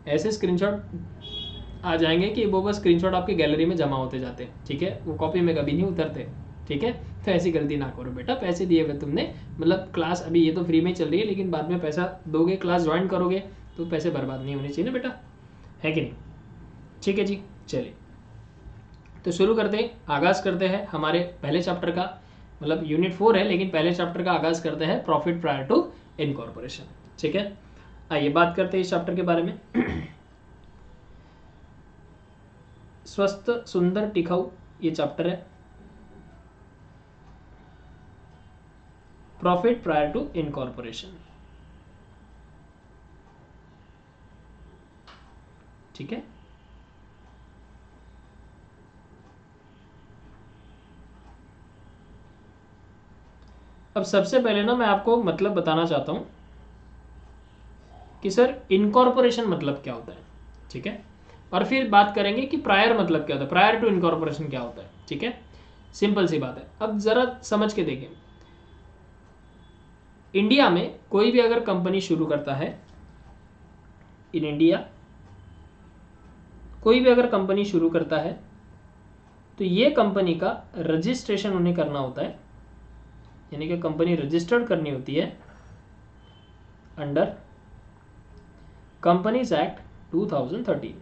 ऐसे स्क्रीनशॉट आ जाएंगे कि वो बस स्क्रीनशॉट आपके गैलरी में जमा होते जाते हैं। ठीक है, वो कॉपी में कभी नहीं उतरते। ठीक है, तो ऐसी गलती ना करो बेटा। पैसे दिए हुए तुमने, मतलब क्लास अभी ये तो फ्री में चल रही है, लेकिन बाद में पैसा दोगे, क्लास ज्वाइन करोगे तो पैसे बर्बाद नहीं होने चाहिए ना बेटा, है कि नहीं? ठीक है जी, चलिए तो शुरू करते हैं, आगाज़ करते हैं हमारे पहले चैप्टर का। मतलब यूनिट 4 है लेकिन पहले चैप्टर का आगाज़ करते हैं, प्रॉफिट प्रायर टू इनकॉर्पोरेशन। ठीक है, आइए बात करते हैं इस चैप्टर के बारे में। स्वस्थ सुंदर टिकाऊ ये चैप्टर है, प्रॉफिट प्रायर टू इनकॉर्पोरेशन। ठीक है, अब सबसे पहले ना मैं आपको मतलब बताना चाहता हूं कि सर इनकॉर्पोरेशन मतलब क्या होता है। ठीक है, और फिर बात करेंगे कि प्रायर मतलब क्या होता है, प्रायर टू इनकॉर्पोरेशन क्या होता है। ठीक है, सिंपल सी बात है। अब जरा समझ के देखें, इंडिया में कोई भी अगर कंपनी शुरू करता है, इन इंडिया कोई भी अगर कंपनी शुरू करता है तो ये कंपनी का रजिस्ट्रेशन उन्हें करना होता है, यानी कि कंपनी रजिस्टर्ड करनी होती है अंडर कंपनीज एक्ट 2013।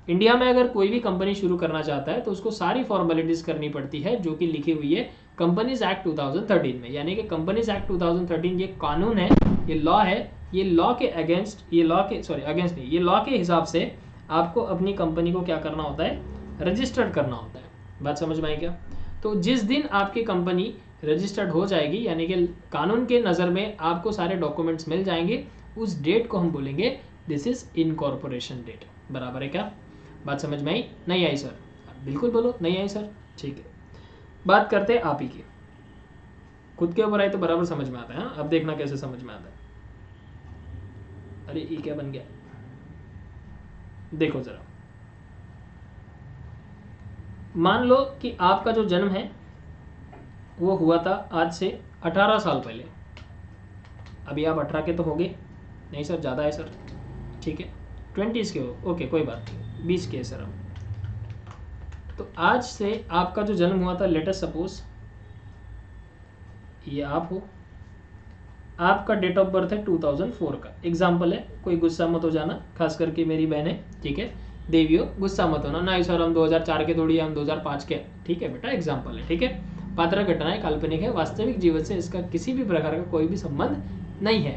इंडिया में अगर कोई भी कंपनी शुरू करना चाहता है तो उसको सारी फॉर्मेलिटीज करनी पड़ती है जो कि लिखी हुई है कंपनीज एक्ट 2013 में। यानी कि कंपनीज एक्ट 2013 ये कानून है, ये लॉ है, ये लॉ के अगेंस्ट, ये लॉ के अगेंस्ट नहीं, ये लॉ के हिसाब से आपको अपनी कंपनी को क्या करना होता है, रजिस्टर्ड करना होता है। बात समझ में आई क्या? तो जिस दिन आपकी कंपनी रजिस्टर्ड हो जाएगी, यानी कि कानून के नज़र में आपको सारे डॉक्यूमेंट्स मिल जाएंगे, उस डेट को हम बोलेंगे दिस इज इनकॉर्पोरेशन डेट। बराबर है क्या? बात समझ में आई? नहीं आई सर? बिल्कुल बोलो, नहीं आई सर? ठीक है, बात करते हैं आप ही की। खुद के ऊपर आई तो बराबर समझ में आता है। हाँ, अब देखना कैसे समझ में आता है। अरे ये क्या बन गया, देखो जरा। मान लो कि आपका जो जन्म है वो हुआ था आज से 18 साल पहले। अभी आप 18 के तो होंगे नहीं सर? ज़्यादा है सर। ठीक है, 20s के हो, ओके कोई बात नहीं, 20 के सर हम। तो आज से आपका जो जन्म हुआ था, लेटेस्ट सपोज ये आप हो, आपका डेट ऑफ बर्थ है 2004 का, एग्जाम्पल है, कोई गुस्सा मत हो जाना, खास करके मेरी बहनें। ठीक है, देवियों गुस्सा मत होना, नहीं सर हम 2004 के थोड़ी, हम 2005 के। ठीक है बेटा, एग्जाम्पल है। ठीक है, पात्र घटनाएं काल्पनिक है, वास्तविक जीवन से इसका किसी भी प्रकार का कोई भी संबंध नहीं है।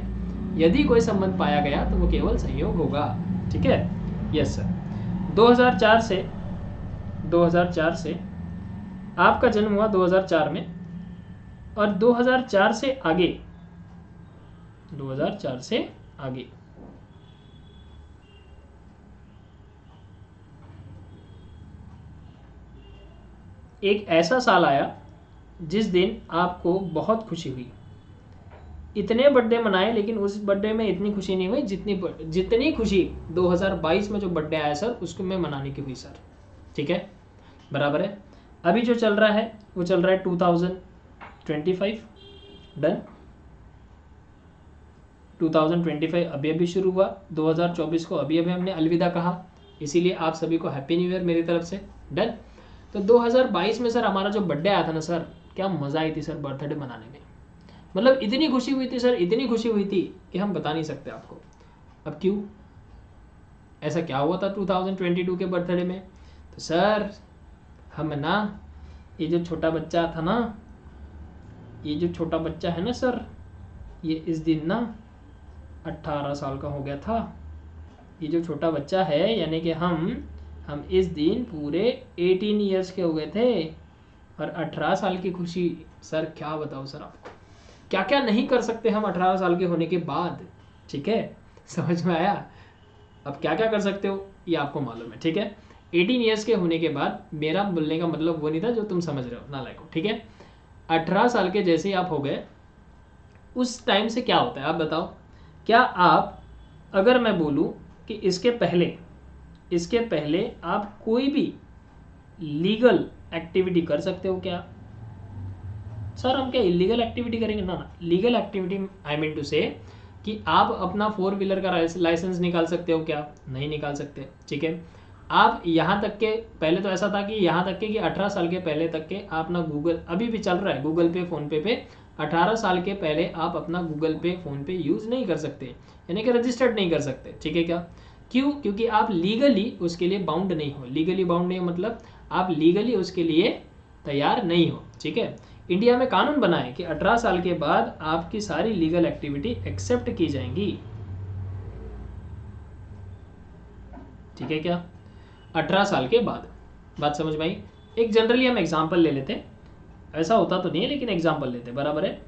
यदि कोई संबंध पाया गया तो वो केवल संयोग होगा। ठीक है, यस सर। 2004 से आपका जन्म हुआ 2004 में, और 2004 से आगे, 2004 से आगे एक ऐसा साल आया जिस दिन आपको बहुत खुशी हुई। इतने बर्थडे मनाए लेकिन उस बर्थडे में इतनी खुशी नहीं हुई जितनी खुशी 2022 में जो बर्थडे आया सर उसको में मनाने की हुई सर। ठीक है, बराबर है। अभी जो चल रहा है वो चल रहा है 2025। डन, 2025 अभी अभी शुरू हुआ, 2024 को अभी अभी हमने अलविदा कहा, इसीलिए आप सभी को हैप्पी न्यू ईयर मेरी तरफ से। डन, तो 2022 में सर हमारा जो बर्थडे आया था ना सर, क्या मज़ा आई थी सर बर्थडे मनाने में। मतलब इतनी खुशी हुई थी सर, इतनी खुशी हुई थी कि हम बता नहीं सकते आपको। अब क्यों, ऐसा क्या हुआ था 2022 के बर्थडे में? तो सर हम ना, ये जो छोटा बच्चा था ना, ये जो छोटा बच्चा है ना सर, ये इस दिन ना 18 साल का हो गया था। ये जो छोटा बच्चा है यानी कि हम इस दिन पूरे 18 ईयर्स के हो गए थे और 18 साल की खुशी। सर क्या बताओ सर आपको, क्या क्या नहीं कर सकते हम 18 साल के होने के बाद। ठीक है, समझ में आया? अब क्या क्या कर सकते हो ये आपको मालूम है। ठीक है, 18 ईयर्स के होने के बाद, मेरा बोलने का मतलब वो नहीं था जो तुम समझ रहे हो नालायक हो। ठीक है, 18 साल के जैसे ही आप हो गए, उस टाइम से क्या होता है आप बताओ। क्या आप, अगर मैं बोलूं कि इसके पहले आप कोई भी लीगल एक्टिविटी कर सकते हो क्या? सर हम क्या इलीगल एक्टिविटी करेंगे? ना, legal activity I mean to say कि आप अपना 4 व्हीलर का लाइसेंस निकाल सकते हो क्या? नहीं निकाल सकते। ठीक है, आप यहाँ तक के, पहले तो ऐसा था कि यहाँ तक के कि 18 साल के पहले तक के आप ना गूगल, अभी भी चल रहा है गूगल पे फ़ोन पे 18 साल के पहले आप अपना गूगल पे फ़ोन पे यूज़ नहीं कर सकते, यानी कि रजिस्टर्ड नहीं कर सकते। ठीक है क्या? क्यों? क्योंकि आप लीगली उसके लिए बाउंड नहीं हो। लीगली बाउंड नहीं हो मतलब आप लीगली उसके लिए तैयार नहीं हो। ठीक है, इंडिया में कानून बना है कि 18 साल के बाद आपकी सारी लीगल एक्टिविटी एक्सेप्ट की जाएंगी। ठीक है क्या? 18 साल के बाद, बात समझ में आई? एक जनरली हम एग्जाम्पल ले लेते हैं, ऐसा होता तो नहीं है लेकिन एग्जाम्पल लेते हैं, बराबर है?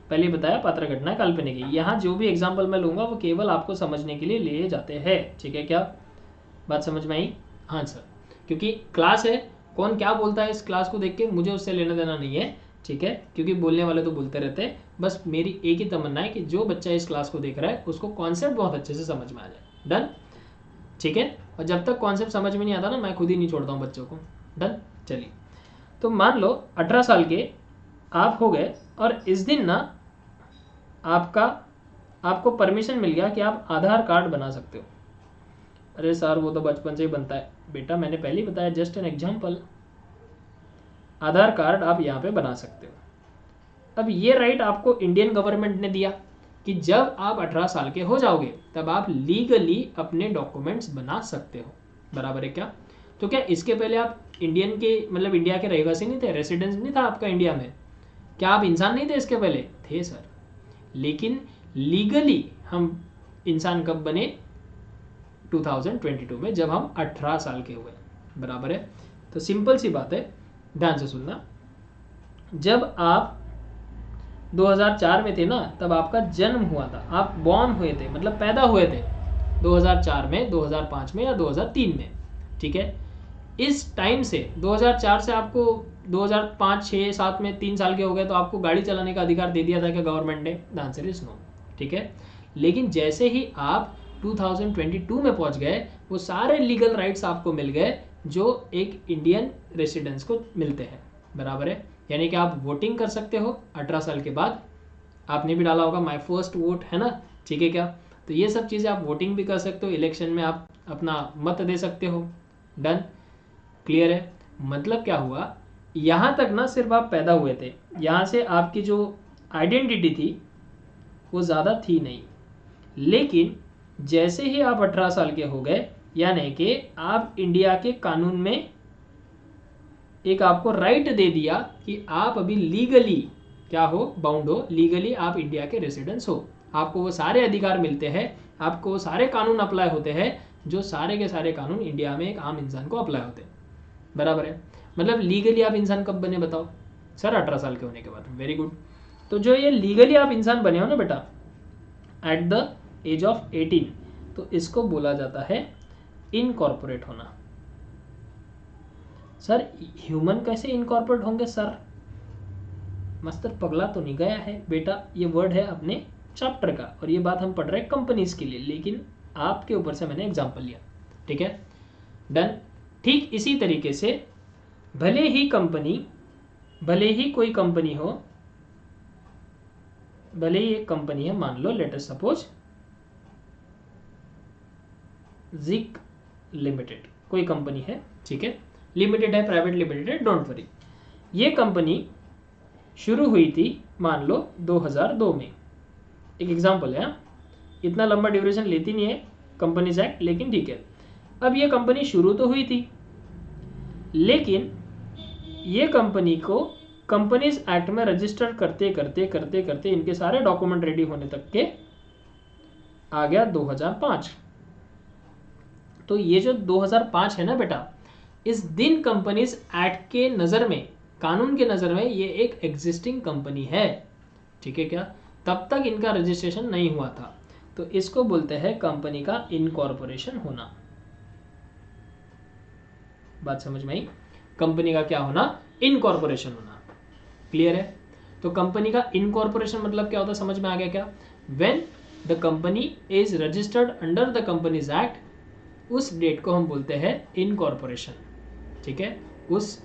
पहले बताया पात्र घटना काल्पनिक है। यहाँ जो भी एग्जाम्पल मैं लूंगा वो केवल आपको समझने के लिए लिए जाते हैं। ठीक है क्या? बात समझ में आई? हाँ सर, क्योंकि क्लास है, कौन क्या बोलता है इस क्लास को देख के मुझे उससे लेना देना नहीं है। ठीक है, क्योंकि बोलने वाले तो बोलते रहते हैं। बस मेरी एक ही तमन्ना है कि जो बच्चा इस क्लास को देख रहा है उसको कॉन्सेप्ट बहुत अच्छे से समझ में आ जाए। डन? ठीक है, और जब तक कॉन्सेप्ट समझ में नहीं आता ना, मैं खुद ही नहीं छोड़ता हूँ बच्चों को। डन? चलिए, तो मान लो 18 साल के आप हो गए और इस दिन ना आपको परमिशन मिल गया कि आप आधार कार्ड बना सकते हो। अरे सर वो तो बचपन से ही बनता है बेटा, मैंने पहले ही बताया, just an example. Aadhaar card आप यहाँ पे बना सकते हो। अब ये राइट आपको इंडियन गवर्नमेंट ने दिया कि जब आप 18 साल के हो जाओगे तब आप लीगली अपने डॉक्यूमेंट्स बना सकते हो। बराबर है क्या? तो क्या इसके पहले आप इंडियन के मतलब इंडिया के रहवासी नहीं थे, रेसिडेंस नहीं था आपका इंडिया में? क्या आप इंसान नहीं थे इसके पहले? थे सर, लेकिन लीगली हम इंसान कब बने? 2022 में, जब हम 18 साल के हुए। बराबर है? तो सिंपल सी बात है, ध्यान से सुनना। जब आप 2004 में थे ना, तब आपका जन्म हुआ था, आप बॉर्न हुए थे मतलब पैदा हुए थे 2004 में, 2005 में या 2003 में। ठीक है, इस टाइम से 2004 से आपको 2005, 6, 7 में 3 साल के हो गए तो आपको गाड़ी चलाने का अधिकार दे दिया था क्या गवर्नमेंट ने? The answer is no. ठीक है, लेकिन जैसे ही आप 2022 में पहुंच गए, वो सारे लीगल राइट्स आपको मिल गए जो एक इंडियन रेसिडेंस को मिलते हैं। बराबर है? यानी कि आप वोटिंग कर सकते हो 18 साल के बाद। आपने भी डाला होगा माय फर्स्ट वोट, है ना? ठीक है क्या? तो ये सब चीज़ें आप वोटिंग भी कर सकते हो, इलेक्शन में आप अपना मत दे सकते हो। डन? क्लियर है? मतलब क्या हुआ, यहाँ तक ना सिर्फ आप पैदा हुए थे, यहाँ से आपकी जो आइडेंटिटी थी वो ज़्यादा थी नहीं, लेकिन जैसे ही आप 18 साल के हो गए, यानी कि आप इंडिया के कानून में एक आपको राइट दे दिया कि आप अभी लीगली क्या हो? बाउंड हो, लीगली आप इंडिया के रेसिडेंस हो। आपको वो सारे अधिकार मिलते हैं, आपको वो सारे कानून अप्लाई होते हैं जो सारे के सारे कानून इंडिया में एक आम इंसान को अप्लाई होते हैं। बराबर है? मतलब लीगली आप इंसान कब बने बताओ? सर 18 साल के होने के बाद। Very good. तो जो ये लीगली आप इंसान बने हो ना बेटा एट द एज ऑफ 18, तो इसको बोला जाता है इनकॉर्पोरेट होना। सर ह्यूमन कैसे इनकॉर्पोरेट होंगे सर? मास्टर पगला तो नहीं गया है बेटा? ये वर्ड है अपने चैप्टर का और ये बात हम पढ़ रहे हैं कंपनीज के लिए, लेकिन आपके ऊपर से मैंने एग्जांपल लिया। ठीक है? डन? ठीक इसी तरीके से भले ही कोई कंपनी हो, भले ही एक कंपनी है, मान लो लेट अस सपोज जिक लिमिटेड, कोई कंपनी है। ठीक है, लिमिटेड है, प्राइवेट लिमिटेड है, डोंट वरी। ये कंपनी शुरू हुई थी मान लो 2002 में, एक एग्जांपल है, इतना लंबा ड्यूरेशन लेती नहीं है कंपनीज एक्ट, लेकिन ठीक है। अब ये कंपनी शुरू तो हुई थी, लेकिन ये कंपनी को कंपनीज एक्ट में रजिस्टर करते करते करते करते इनके सारे डॉक्यूमेंट रेडी होने तक के आ गया 2005। तो ये जो 2005 है ना बेटा, इस दिन कंपनीज एक्ट के नज़र में, कानून के नज़र में ये एक एग्जिस्टिंग कंपनी है, ठीक है क्या। तब तक इनका रजिस्ट्रेशन नहीं हुआ था, तो इसको बोलते हैं कंपनी का इनकॉर्पोरेशन होना। बात समझ में आई? कंपनी का क्या होना? इनकॉर्पोरेशन होना। क्लियर है? तो कंपनी का इनकॉर्पोरेशन मतलब क्या होता है, समझ में आ गया क्या? When the company is registered under the companies act, उस डेट को हम बोलते हैं इनकॉर्पोरेशन, ठीक है। उस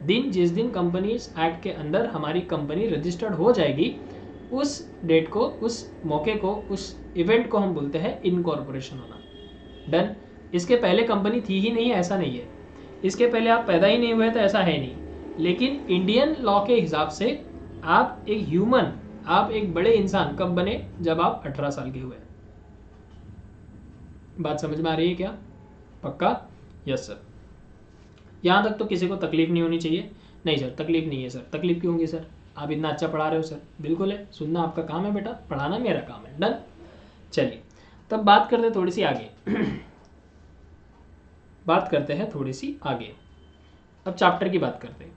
दिन, जिस दिन कंपनीज एक्ट के अंदर हमारी कंपनी रजिस्टर्ड हो जाएगी, उस डेट को, उस मौके को, उस इवेंट को हम बोलते हैं इनकॉर्पोरेशन होना। डन। इसके पहले कंपनी थी ही नहीं, ऐसा नहीं है। इसके पहले आप पैदा ही नहीं हुए तो ऐसा है नहीं। लेकिन इंडियन लॉ के हिसाब से आप एक ह्यूमन, आप एक बड़े इंसान कब बने? जब आप 18 साल के हुए। बात समझ में आ रही है क्या? पक्का? Yes sir. यहाँ तक तो किसी को तकलीफ नहीं होनी चाहिए? नहीं सर, तकलीफ नहीं है सर। तकलीफ क्यों होगी सर? आप इतना अच्छा पढ़ा रहे हो सर। बिल्कुल है, सुनना आपका काम है बेटा, पढ़ाना मेरा काम है। डन। चलिए, तब बात करते हैं थोड़ी सी आगे बात करते हैं थोड़ी सी आगे। अब चैप्टर की बात करते हैं,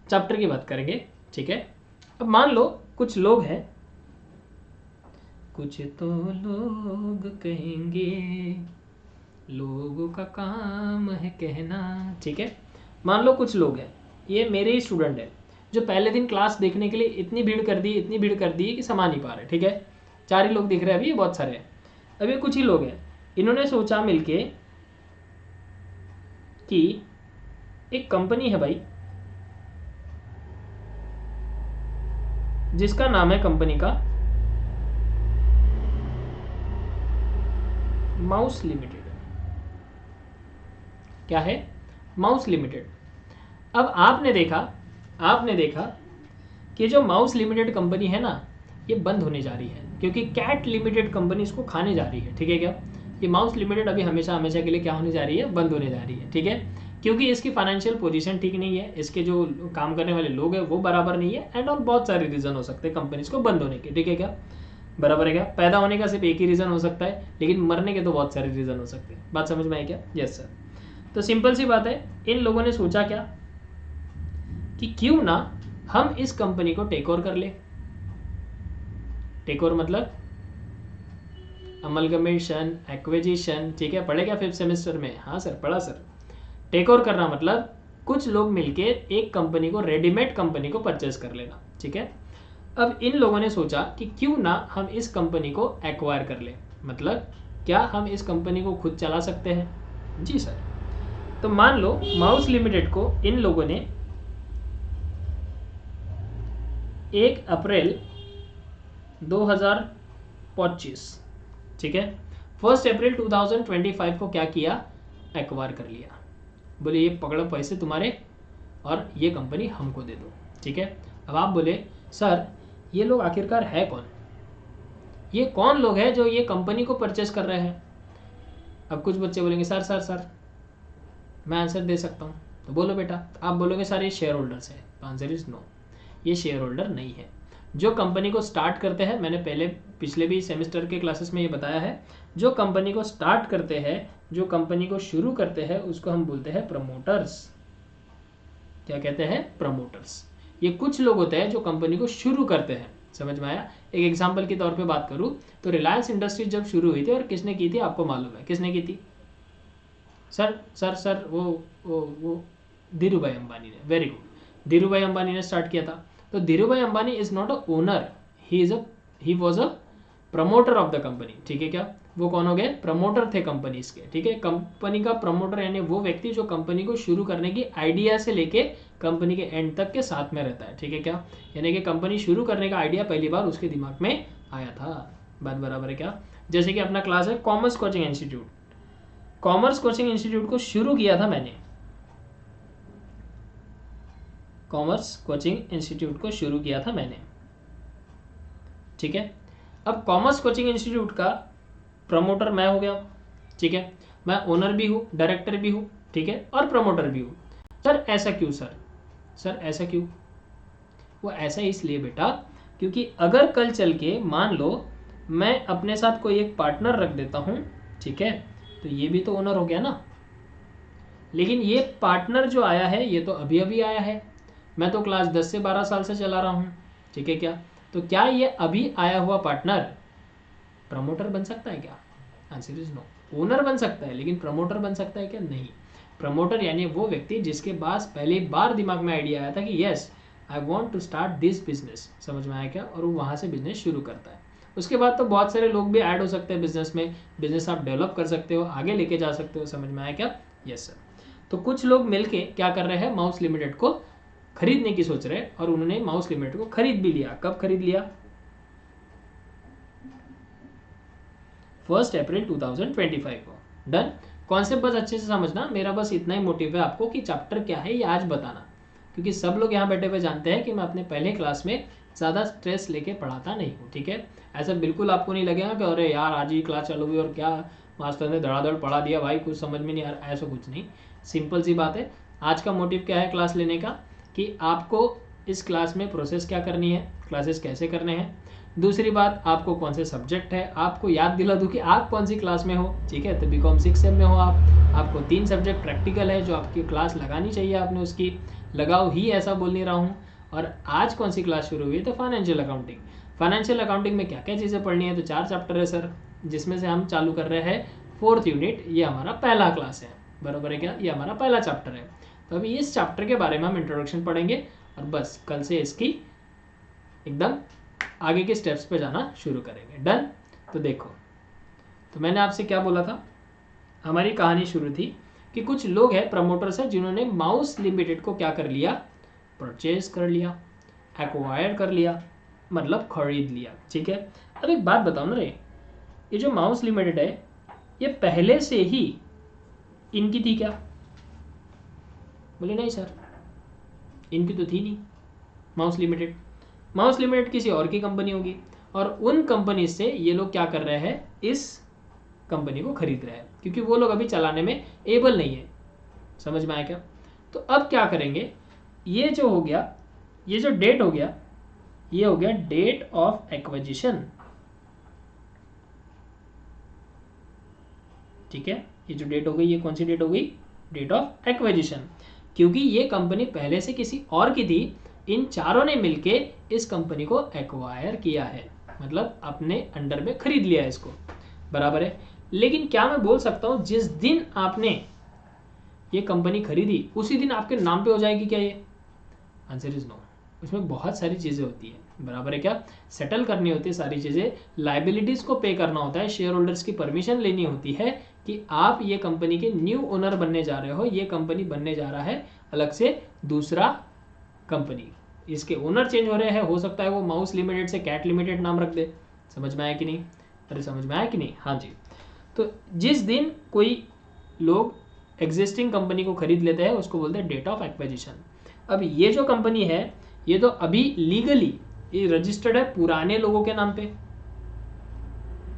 चैप्टर की बात करेंगे, ठीक है। अब मान लो कुछ लोग हैं, कुछ तो लोग कहेंगे, लोगों का काम है कहना, ठीक है। मान लो कुछ लोग हैं, ये मेरे ही स्टूडेंट है, जो पहले दिन क्लास देखने के लिए इतनी भीड़ कर दी, इतनी भीड़ कर दी कि समा नहीं पा रहे, ठीक है। 4 ही लोग दिख रहे हैं अभी, बहुत सारे हैं। अभी कुछ ही लोग हैं, इन्होंने सोचा मिलके कि एक कंपनी है भाई, जिसका नाम है कंपनी का माउस लिमिटेड। क्या है? Mouse limited. अब आपने देखा कि जो माउस लिमिटेड कंपनी है ना, ये बंद होने जा रही है, क्योंकि कैट लिमिटेड कंपनी इसको खाने जा रही है, ठीक है क्या। ये माउस लिमिटेड अभी हमेशा हमेशा के लिए क्या होने जा रही है? बंद होने जा रही है, ठीक है। क्योंकि इसकी फाइनेंशियल पोजीशन ठीक नहीं है, इसके जो काम करने वाले लोग हैं वो बराबर नहीं है, एंड और बहुत सारे रीजन हो सकते हैं कंपनीज को बंद होने के, ठीक है क्या। बराबर है क्या? पैदा होने का सिर्फ एक ही रीजन हो सकता है, लेकिन मरने के तो बहुत सारे रीजन हो सकते हैं। बात समझ में आई क्या? Yes sir. तो सिंपल सी बात है, इन लोगों ने सोचा क्या कि क्यों ना हम इस कंपनी को टेक ओवर कर ले। टेक ओवर मतलब अमलगमेशन, एक्विजिशन, ठीक है। पढ़े क्या 5th सेमेस्टर में? हाँ सर, पढ़ा सर। टेक ओवर करना मतलब कुछ लोग मिलके एक कंपनी को, रेडीमेड कंपनी को परचेज कर लेना, ठीक है। अब इन लोगों ने सोचा कि क्यों ना हम इस कंपनी को एक्वायर कर लें, मतलब क्या हम इस कंपनी को खुद चला सकते हैं? जी सर। तो मान लो माउस लिमिटेड को इन लोगों ने 1 अप्रैल 2025, ठीक है, 1 अप्रैल 2025 को क्या किया? एक्वायर कर लिया। बोले ये पकड़ो पैसे तुम्हारे और ये कंपनी हमको दे दो, ठीक है। अब आप बोले सर ये लोग आखिरकार है कौन? ये कौन लोग हैं जो ये कंपनी को परचेस कर रहे हैं? अब कुछ बच्चे बोलेंगे सर सर सर मैं आंसर दे सकता हूँ, तो बोलो बेटा। आप बोलोगे सर ये शेयर होल्डर्स है, तो आंसर इज नो, ये शेयर होल्डर नहीं है। जो कंपनी को स्टार्ट करते हैं, मैंने पिछले भी सेमेस्टर के क्लासेस में ये बताया है, जो कंपनी को स्टार्ट करते हैं, जो कंपनी को शुरू करते हैं, उसको हम बोलते हैं प्रमोटर्स। क्या कहते हैं? प्रमोटर्स। ये कुछ लोग होते हैं जो कंपनी को शुरू करते हैं। समझ में आया? एक एग्जांपल के तौर पे बात करूं तो रिलायंस इंडस्ट्रीज जब शुरू हुई थी, और किसने की थी आपको मालूम है? किसने की थी? सर सर सर वो धीरूभाई अंबानी ने। वेरी गुड, धीरूभाई अंबानी ने स्टार्ट किया था। तो Dhirubhai Ambani is not a owner, he was a promoter of the company, ठीक है क्या। वो कौन हो गए? प्रमोटर थे कंपनीज के, ठीक है। कंपनी का प्रमोटर यानी वो व्यक्ति जो कंपनी को शुरू करने की आइडिया से लेके कंपनी के एंड तक के साथ में रहता है, ठीक है क्या। यानी कि कंपनी शुरू करने का आइडिया पहली बार उसके दिमाग में आया था। बात बराबर है क्या? जैसे कि अपना क्लास है commerce coaching institute. Commerce coaching institute को शुरू किया था मैंने, कॉमर्स कोचिंग इंस्टीट्यूट को शुरू किया था मैंने, ठीक है। अब कॉमर्स कोचिंग इंस्टीट्यूट का प्रमोटर मैं हो गया, ठीक है। मैं ओनर भी हूँ, डायरेक्टर भी हूँ, ठीक है, और प्रमोटर भी हूँ। सर ऐसा क्यों सर? सर ऐसा क्यों? वो ऐसा इसलिए बेटा क्योंकि अगर कल चल के मान लो मैं अपने साथ कोई एक पार्टनर रख देता हूँ, ठीक है, तो ये भी तो ओनर हो गया ना। लेकिन ये पार्टनर जो आया है ये तो अभी अभी आया है, मैं तो क्लास 10 से 12 साल से चला रहा हूँ, ठीक है क्या? तो क्या ये अभी आया हुआ पार्टनर प्रमोटर बन सकता है क्या? Answer is no. ओनर बन सकता है लेकिन प्रमोटर बन सकता है क्या? नहीं। प्रमोटर यानी वो व्यक्ति जिसके पास पहली बार दिमाग में आइडिया आया था कि yes I want to start this business, समझ में आया क्या? और वो वहाँ से बिजनेस शुरू करता है। उसके बाद तो बहुत सारे लोग भी ऐड हो सकते हैं बिजनेस में, बिजनेस आप डेवलप कर सकते हो, आगे लेके जा सकते हो, समझ में आया क्या? Yes sir. तो कुछ लोग मिलके क्या कर रहे हैं, माउस लिमिटेड को खरीदने की सोच रहे हैं और उन्होंने माउस लिमिटेड को खरीद भी लिया। कब खरीद लिया? 1 अप्रैल 2025 को। डन। कॉन्सेप्ट बस अच्छे से समझना, मेरा बस इतना ही मोटिव है आपको कि चैप्टर क्या है ये आज बताना, क्योंकि सब लोग यहाँ बैठे हुए जानते हैं कि मैं अपने पहले क्लास में ज़्यादा स्ट्रेस लेके पढ़ाता नहीं हूँ, ठीक है? ऐसा बिल्कुल आपको नहीं लगेगा कि अरे यार आज ही क्लास चालू हुई और क्या मास्टर ने धड़ाधड़ पढ़ा दिया भाई, कुछ समझ में नहीं आ रहा, ऐसा कुछ नहीं। सिंपल सी बात है। आज का मोटिव क्या है क्लास लेने का, कि आपको इस क्लास में प्रोसेस क्या करनी है, क्लासेस कैसे करने हैं। दूसरी बात, आपको कौन से सब्जेक्ट है, आपको याद दिला दूं कि आप कौन सी क्लास में हो, ठीक है? तो बीकॉम 6 सेम में हो आप, आपको 3 सब्जेक्ट प्रैक्टिकल है जो आपकी क्लास लगानी चाहिए, आपने उसकी लगाओ ही, ऐसा बोल नहीं रहा हूँ। और आज कौन सी क्लास शुरू हुई है? तो फाइनेंशियल अकाउंटिंग। फाइनेंशियल अकाउंटिंग में क्या क्या चीज़ें पढ़नी है? तो 4 चैप्टर है सर, जिसमें से हम चालू कर रहे हैं 4th यूनिट, ये हमारा पहला क्लास है, बराबर है क्या? ये हमारा पहला चैप्टर है। तो अभी इस चैप्टर के बारे में हम इंट्रोडक्शन पढ़ेंगे और बस कल से इसकी एकदम आगे के स्टेप्स पे जाना शुरू करेंगे। डन। तो देखो, तो मैंने आपसे क्या बोला था, हमारी कहानी शुरू थी कि कुछ लोग हैं प्रमोटर्स हैं जिन्होंने माउस लिमिटेड को क्या कर लिया, परचेज कर लिया, एक्वायर कर लिया, मतलब खरीद लिया, ठीक है? अब एक बात बताओ ना रे, ये जो माउस लिमिटेड है ये पहले से ही इनकी थी क्या? बोले नहीं सर, इनकी तो थी नहीं माउस लिमिटेड। माउस लिमिटेड किसी और की कंपनी होगी और उन कंपनी से ये लोग क्या कर रहे हैं, इस कंपनी को खरीद रहे हैं, क्योंकि वो लोग अभी चलाने में एबल नहीं है, समझ में आया क्या? तो अब क्या करेंगे, ये जो हो गया, ये जो डेट हो गया, ये हो गया डेट ऑफ एक्विजिशन, ठीक है? ये जो डेट हो गई ये कौन सी डेट हो गई? डेट ऑफ एक्विजिशन, क्योंकि ये कंपनी पहले से किसी और की थी, इन चारों ने मिलके इस कंपनी को एक्वायर किया है, मतलब अपने अंडर में खरीद लिया है इसको, बराबर है? लेकिन क्या मैं बोल सकता हूं जिस दिन आपने ये कंपनी खरीदी उसी दिन आपके नाम पे हो जाएगी क्या ये? Answer is no. उसमें बहुत सारी चीज़ें होती है, बराबर है क्या? सेटल करनी होती है सारी चीज़ें, लाइबिलिटीज़ को पे करना होता है, शेयर होल्डर्स की परमिशन लेनी होती है कि आप ये कंपनी के न्यू ओनर बनने जा रहे हो, ये कंपनी बनने जा रहा है अलग से दूसरा कंपनी, इसके ओनर चेंज हो रहे हैं, हो सकता है वो माउस लिमिटेड से कैट लिमिटेड नाम रख दे। समझ में आया कि नहीं? अरे समझ में आया कि नहीं? हाँ जी। तो जिस दिन कोई लोग एग्जिस्टिंग कंपनी को खरीद लेते हैं उसको बोलते हैं डेट ऑफ एक्विजिशन। अब ये जो कंपनी है ये तो अभी लीगली ये रजिस्टर्ड है पुराने लोगों के नाम पे,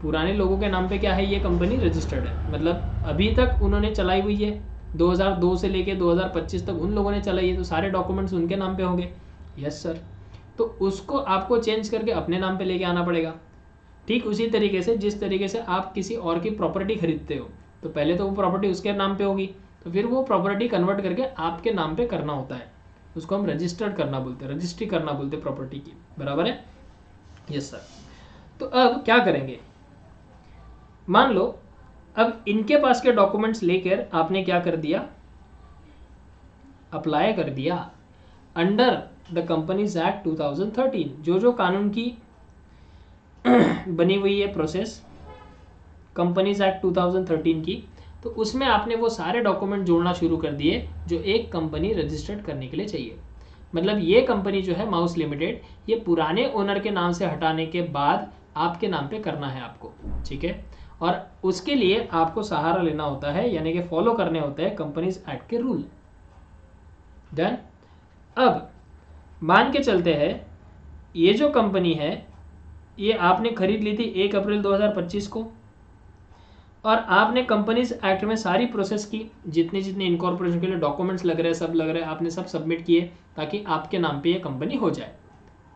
पुराने लोगों के नाम पे क्या है, ये कंपनी रजिस्टर्ड है, मतलब अभी तक उन्होंने चलाई हुई है, 2002 से लेके 2025 तक उन लोगों ने चलाई है, तो सारे डॉक्यूमेंट्स उनके नाम पे होंगे। Yes sir. तो उसको आपको चेंज करके अपने नाम पे लेके आना पड़ेगा। ठीक उसी तरीके से जिस तरीके से आप किसी और की प्रॉपर्टी खरीदते हो तो पहले तो वो प्रॉपर्टी उसके नाम पे होगी, तो फिर वो प्रॉपर्टी कन्वर्ट करके आपके नाम पे करना होता है, उसको हम रजिस्टर्ड करना बोलते हैं, रजिस्ट्री करना बोलते हैं प्रॉपर्टी की, बराबर है? Yes sir. तो अब क्या करेंगे, मान लो अब इनके पास के डॉक्यूमेंट्स लेकर आपने क्या कर दिया, अप्लाई कर दिया अंडर द कंपनीज एक्ट 2013, जो कानून की बनी हुई है प्रोसेस कंपनीज एक्ट 2013 की, तो उसमें आपने वो सारे डॉक्यूमेंट जोड़ना शुरू कर दिए जो एक कंपनी रजिस्टर्ड करने के लिए चाहिए। मतलब ये कंपनी जो है माउस लिमिटेड, ये पुराने ओनर के नाम से हटाने के बाद आपके नाम पे करना है आपको, ठीक है? और उसके लिए आपको सहारा लेना होता है, यानी कि फॉलो करने होते हैं कंपनीज एक्ट के रूल। डन। अब मान के चलते हैं ये जो कंपनी है ये आपने खरीद ली थी 1 अप्रैल 2025 को, और आपने कंपनीज एक्ट में सारी प्रोसेस की, जितने जितने इनकॉर्पोरेशन के लिए डॉक्यूमेंट्स लग रहे हैं, सब लग रहे हैं, आपने सब सबमिट किए ताकि आपके नाम पे ये कंपनी हो जाए।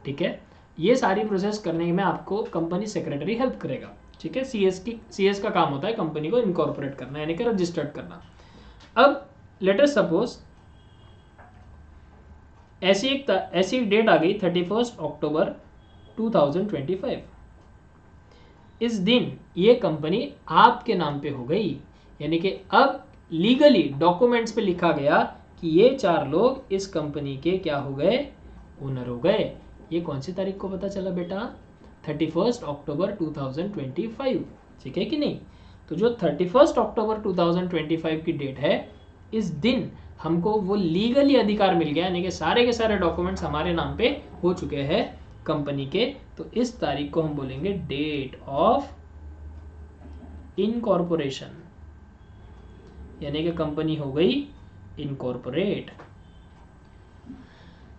ठीक है, ये सारी प्रोसेस करने में आपको कंपनी सेक्रेटरी हेल्प करेगा। ठीक है, सीएस का काम होता है कंपनी को इनकॉर्पोरेट करना, यानी कि रजिस्टर्ड करना। अब लेट अस सपोज ऐसी एक डेट आ गई 31 अक्टूबर 2025। इस दिन ये कंपनी आपके नाम पे हो गई, यानी कि अब लीगली डॉक्यूमेंट्स पे लिखा गया कि ये 4 लोग इस कंपनी के क्या हो गए, ओनर हो गए। ये कौन सी तारीख को पता चला बेटा, 31 अक्टूबर 2025। ठीक है कि नहीं? तो जो 31 अक्टूबर 2025 की डेट है, इस दिन हमको वो लीगली अधिकार मिल गया, यानी कि सारे के सारे डॉक्यूमेंट्स हमारे नाम पे हो चुके हैं कंपनी के। तो इस तारीख को हम बोलेंगे डेट ऑफ इनकॉर्पोरेशन, यानी कि कंपनी हो गई इनकॉर्पोरेट।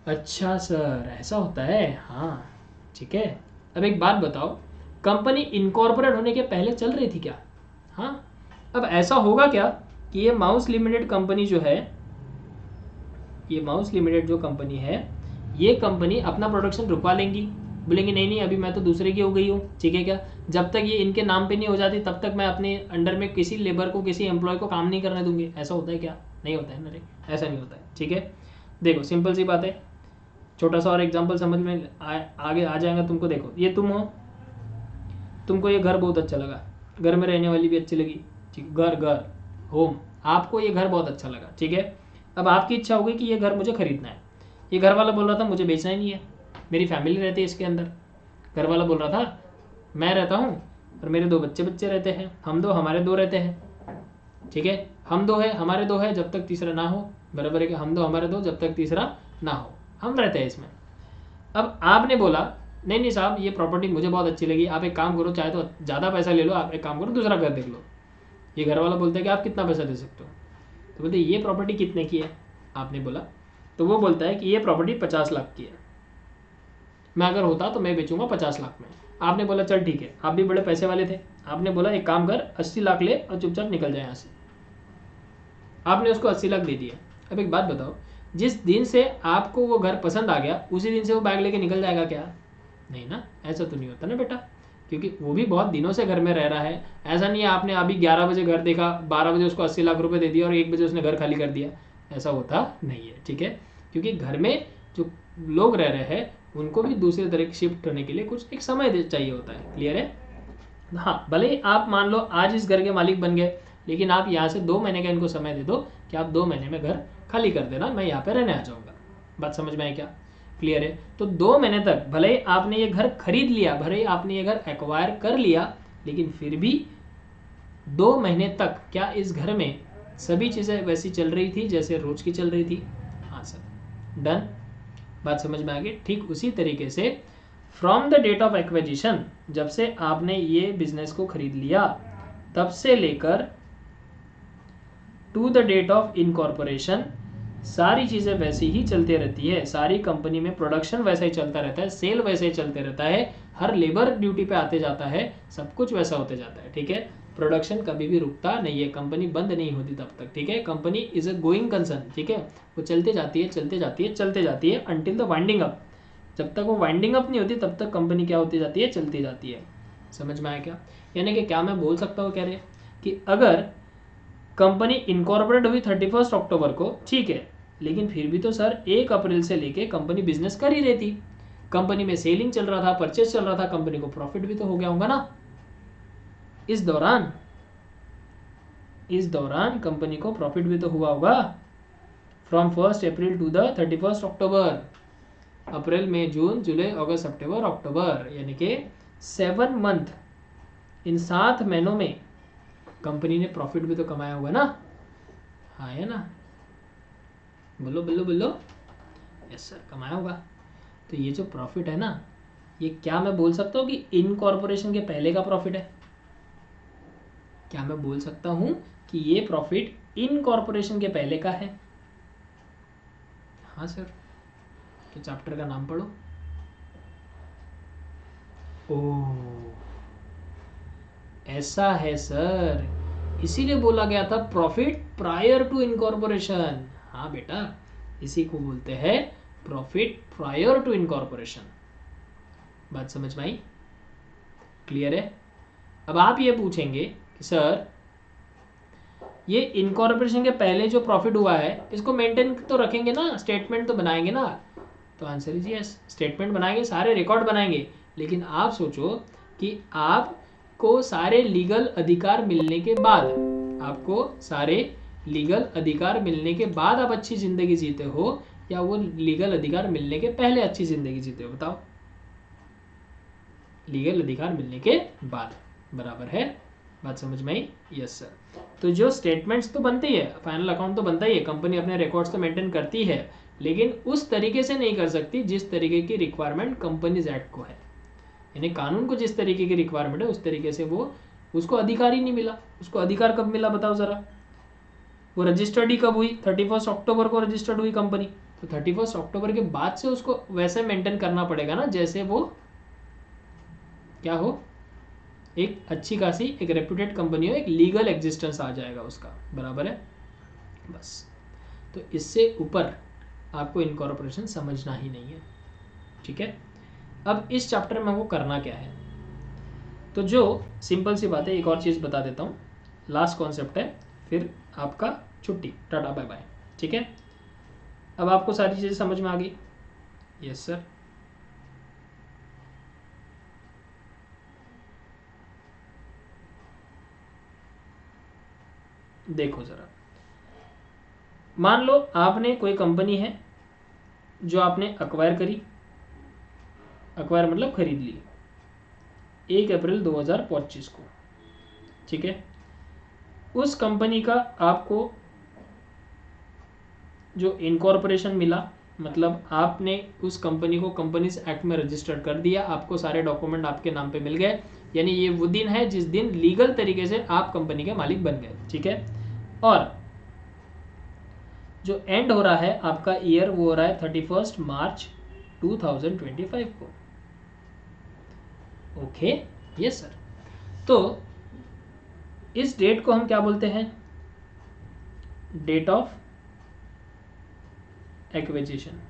अच्छा सर, ऐसा होता है? हाँ, ठीक है। अब एक बात बताओ, कंपनी इनकॉर्पोरेट होने के पहले चल रही थी क्या? हाँ। अब ऐसा होगा क्या कि ये माउस लिमिटेड कंपनी जो है, ये माउस लिमिटेड जो कंपनी है, ये कंपनी अपना प्रोडक्शन रुकवा लेंगी, बोलेंगे नहीं नहीं अभी मैं तो दूसरे की हो गई हूँ। ठीक है क्या? जब तक ये इनके नाम पे नहीं हो जाती तब तक मैं अपने अंडर में किसी लेबर को, किसी एम्प्लॉय को काम नहीं करने दूंगी। ऐसा होता है क्या? नहीं होता है ना रे, ऐसा नहीं होता है। ठीक है, देखो सिंपल सी बात है, छोटा सा और एग्जाम्पल समझ में आगे आ जाएगा तुमको। देखो, ये तुम हो, तुमको ये घर बहुत अच्छा लगा, घर में रहने वाली भी अच्छी लगी। ठीक, घर होम, आपको ये घर बहुत अच्छा लगा। ठीक है, अब आपकी इच्छा होगी कि ये घर मुझे खरीदना है। ये घर वाला बोल रहा था मुझे बेचना ही नहीं है, मेरी फैमिली रहती है इसके अंदर। घर वाला बोल रहा था मैं रहता हूँ और मेरे 2 बच्चे रहते हैं, हम 2 हमारे 2 रहते हैं। ठीक है, हम 2 है हमारे 2 है जब तक तीसरा ना हो, बराबर है कि हम 2 हमारे 2 जब तक तीसरा ना हो, हम रहते हैं इसमें। अब आपने बोला नहीं नहीं साहब ये प्रॉपर्टी मुझे बहुत अच्छी लगी, आप एक काम करो, चाहे तो ज़्यादा पैसा ले लो, आप एक काम करो दूसरा घर देख लो। ये घर वाला बोलता है कि आप कितना पैसा दे सकते हो? तो बोलते ये प्रॉपर्टी कितने की है? आपने बोला, तो वो बोलता है कि ये प्रॉपर्टी 50 लाख की है, मैं अगर होता तो मैं बेचूंगा 50 लाख में। आपने बोला चल ठीक है, आप भी बड़े पैसे वाले थे, आपने बोला एक काम कर 80 लाख ले और चुपचाप निकल जाए यहाँ से। आपने उसको 80 लाख दे दिया। अब एक बात बताओ, जिस दिन से आपको वो घर पसंद आ गया उसी दिन से वो बैग लेके निकल जाएगा क्या? नहीं ना, ऐसा तो नहीं होता ना बेटा, क्योंकि वो भी बहुत दिनों से घर में रह रहा है। ऐसा नहीं है आपने अभी 11 बजे घर देखा, 12 बजे उसको 80 लाख रुपए दे दिया और 1 बजे उसने घर खाली कर दिया, ऐसा होता नहीं है। ठीक है, क्योंकि घर में जो लोग रह रहे हैं उनको भी दूसरे तरह शिफ्ट होने के लिए कुछ एक समय चाहिए होता है। क्लियर है? हाँ, भले ही आप मान लो आज इस घर के मालिक बन गए, लेकिन आप यहाँ से 2 महीने का इनको समय दे दो कि आप 2 महीने में घर खाली कर देना, मैं यहाँ पे रहने आ जाऊँगा। बात समझ में आई क्या? क्लियर है? तो 2 महीने तक भले ही आपने ये घर खरीद लिया, भले ही आपने ये घर एक्वायर कर लिया, लेकिन फिर भी 2 महीने तक क्या इस घर में सभी चीज़ें वैसी चल रही थी जैसे रोज की चल रही थी? हाँ सर, डन। बात समझ में आ गई? ठीक उसी तरीके से from the date of acquisition, जब से आपने ये बिजनेस को खरीद लिया तब से लेकर to the date of incorporation सारी चीज़ें वैसी ही चलती रहती है। सारी कंपनी में प्रोडक्शन वैसा ही चलता रहता है, सेल वैसे ही चलते रहता है, हर लेबर ड्यूटी पे आते जाता है, सब कुछ वैसा होते जाता है। ठीक है, प्रोडक्शन कभी भी रुकता नहीं है, कंपनी बंद नहीं होती तब तक। ठीक है, company is a going concern. ठीक है, वो चलते जाती है चलते जाती है चलते जाती है अंटिल द वाइंडिंग अप। जब तक वो वाइंडिंग अप नहीं होती तब तक कंपनी क्या होती जाती है, चलती जाती है। समझ में आया क्या? यानी कि क्या मैं बोल सकता हूँ, कह रहे कि अगर कंपनी इनकॉर्पोरेट हुई 31 अक्टूबर को, ठीक है, लेकिन फिर भी तो सर 1 अप्रैल से लेके कंपनी बिजनेस कर ही रही थी, कंपनी में सेलिंग चल रहा था, परचेज चल रहा था, कंपनी को प्रॉफिट भी तो हो गया होगा ना इस दौरान कंपनी को प्रॉफिट भी तो हुआ होगा। फ्रॉम 1 अप्रैल टू द 31 अक्टूबर, अप्रैल मई जून जुलाई अगस्त सितंबर अक्टूबर, यानी कि 7 मंथ, इन 7 महीनों में कंपनी ने प्रॉफिट भी तो कमाया होगा ना? हाँ है ना? बोलो बोलो बोलो। यस सर, कमाया होगा। तो ये जो प्रॉफिट है ना, ये क्या मैं बोल सकता हूँ कि इनकॉर्पोरेशन के पहले का प्रॉफिट है? क्या मैं बोल सकता हूँ कि ये प्रॉफिट इनकॉर्पोरेशन के पहले का है? हाँ सर, तो चैप्टर का नाम पढ़ो। ओह, ऐसा है सर, इसीलिए बोला गया था प्रॉफिट प्रायर टू इनकॉर्पोरेशन। हाँ बेटा, इसी को बोलते हैं प्रॉफिट प्रायर टू इनकॉर्पोरेशन। बात समझ में आई? क्लियर है? अब आप ये पूछेंगे कि सर ये इनकॉर्पोरेशन के पहले जो प्रॉफिट हुआ है इसको मेंटेन तो रखेंगे ना, स्टेटमेंट तो बनाएंगे ना? तो आंसर इज यस, स्टेटमेंट बनाएंगे, सारे रिकॉर्ड बनाएंगे। लेकिन आप सोचो कि आपको सारे लीगल अधिकार मिलने के बाद, आपको सारे लीगल अधिकार मिलने के बाद आप अच्छी जिंदगी जीते हो, या वो लीगल अधिकार मिलने के पहले अच्छी जिंदगी जीते हो? बताओ। लीगल अधिकार मिलने के बाद, बराबर है? बात समझ में आई? Yes sir. तो जो स्टेटमेंट्स तो बनती है, फाइनल अकाउंट तो बनता ही है, कंपनी अपने रिकॉर्ड्स तो मेंटेन करती है, लेकिन उस तरीके से नहीं कर सकती जिस तरीके की रिक्वायरमेंट कंपनीज एक्ट को है। यानी कानून को जिस तरीके की रिक्वायरमेंट है उस तरीके से वो, उसको अधिकार ही नहीं मिला। उसको अधिकार कब मिला बताओ जरा? वो रजिस्टर्ड ही कब हुई? 31 अक्टूबर को रजिस्टर्ड हुई कंपनी। तो 31 अक्टूबर के बाद से उसको वैसे मेंटेन करना पड़ेगा ना जैसे वो क्या हो, एक अच्छी खासी एक रेप्यूटेड कंपनी हो, एक लीगल एग्जिस्टेंस आ जाएगा उसका। बराबर है? बस। तो इससे ऊपर आपको इनकॉर्पोरेशन समझना ही नहीं है। ठीक है? अब इस चैप्टर में वो करना क्या है, तो जो सिंपल सी बात है, एक और चीज़ बता देता हूँ, लास्ट कॉन्सेप्ट है, फिर आपका छुट्टी, टाटा बाय बाय। ठीक है? अब आपको सारी चीज़ें समझ में आ गई? Yes sir. देखो ज़रा, मान लो आपने कोई कंपनी है जो आपने अक्वायर करी, अक्वायर मतलब खरीद ली 1 अप्रैल 2025 को। ठीक है? उस कंपनी का आपको जो इनकॉर्पोरेशन मिला, मतलब आपने उस कंपनी को कंपनीज एक्ट में रजिस्टर्ड कर दिया, आपको सारे डॉक्यूमेंट आपके नाम पे मिल गए, यानी ये वो दिन है जिस दिन लीगल तरीके से आप कंपनी के मालिक बन गए। ठीक है? और जो एंड हो रहा है आपका ईयर, वो हो रहा है 31 मार्च 2025 को। ओके? Yes sir. तो इस डेट को हम क्या बोलते हैं? Date of acquisition.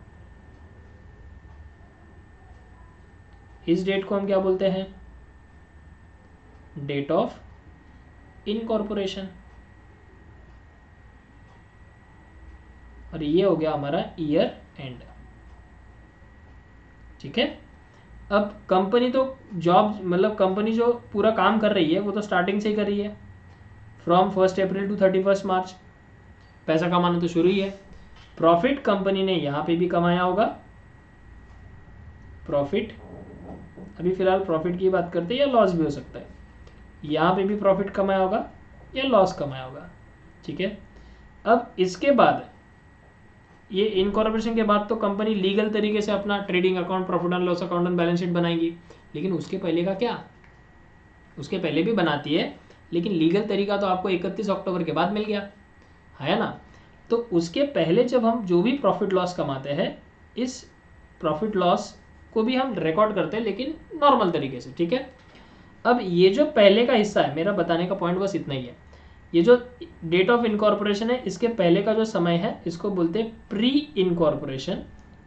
इस डेट को हम क्या बोलते हैं? Date of incorporation. और ये हो गया हमारा ईयर एंड। ठीक है? अब कंपनी तो जॉब, मतलब कंपनी जो पूरा काम कर रही है वो तो स्टार्टिंग से ही कर रही है, फ्रॉम 1 अप्रैल टू 31 मार्च पैसा कमाना तो शुरू ही है। प्रॉफिट कंपनी ने यहाँ पे भी कमाया होगा, प्रॉफिट, अभी फिलहाल प्रॉफिट की बात करते हैं, या लॉस भी हो सकता है, यहाँ पे भी प्रॉफिट कमाया होगा या लॉस कमाया होगा। ठीक है? अब इसके बाद ये इनकॉर्पोरेशन के बाद तो कंपनी लीगल तरीके से अपना trading account, profit and loss account and balance sheet बनाएगी, लेकिन उसके पहले का क्या? उसके पहले भी बनाती है, लेकिन लीगल तरीका तो आपको 31 अक्टूबर के बाद मिल गया है ना? तो उसके पहले जब हम जो भी प्रॉफिट लॉस कमाते हैं, इस प्रॉफिट लॉस को भी हम रिकॉर्ड करते हैं, लेकिन नॉर्मल तरीके से। ठीक है? अब ये जो पहले का हिस्सा है, मेरा बताने का पॉइंट बस इतना ही है, ये जो डेट ऑफ इनकॉर्पोरेशन है, इसके पहले का जो समय है इसको बोलते हैं प्री इनकॉर्पोरेशन,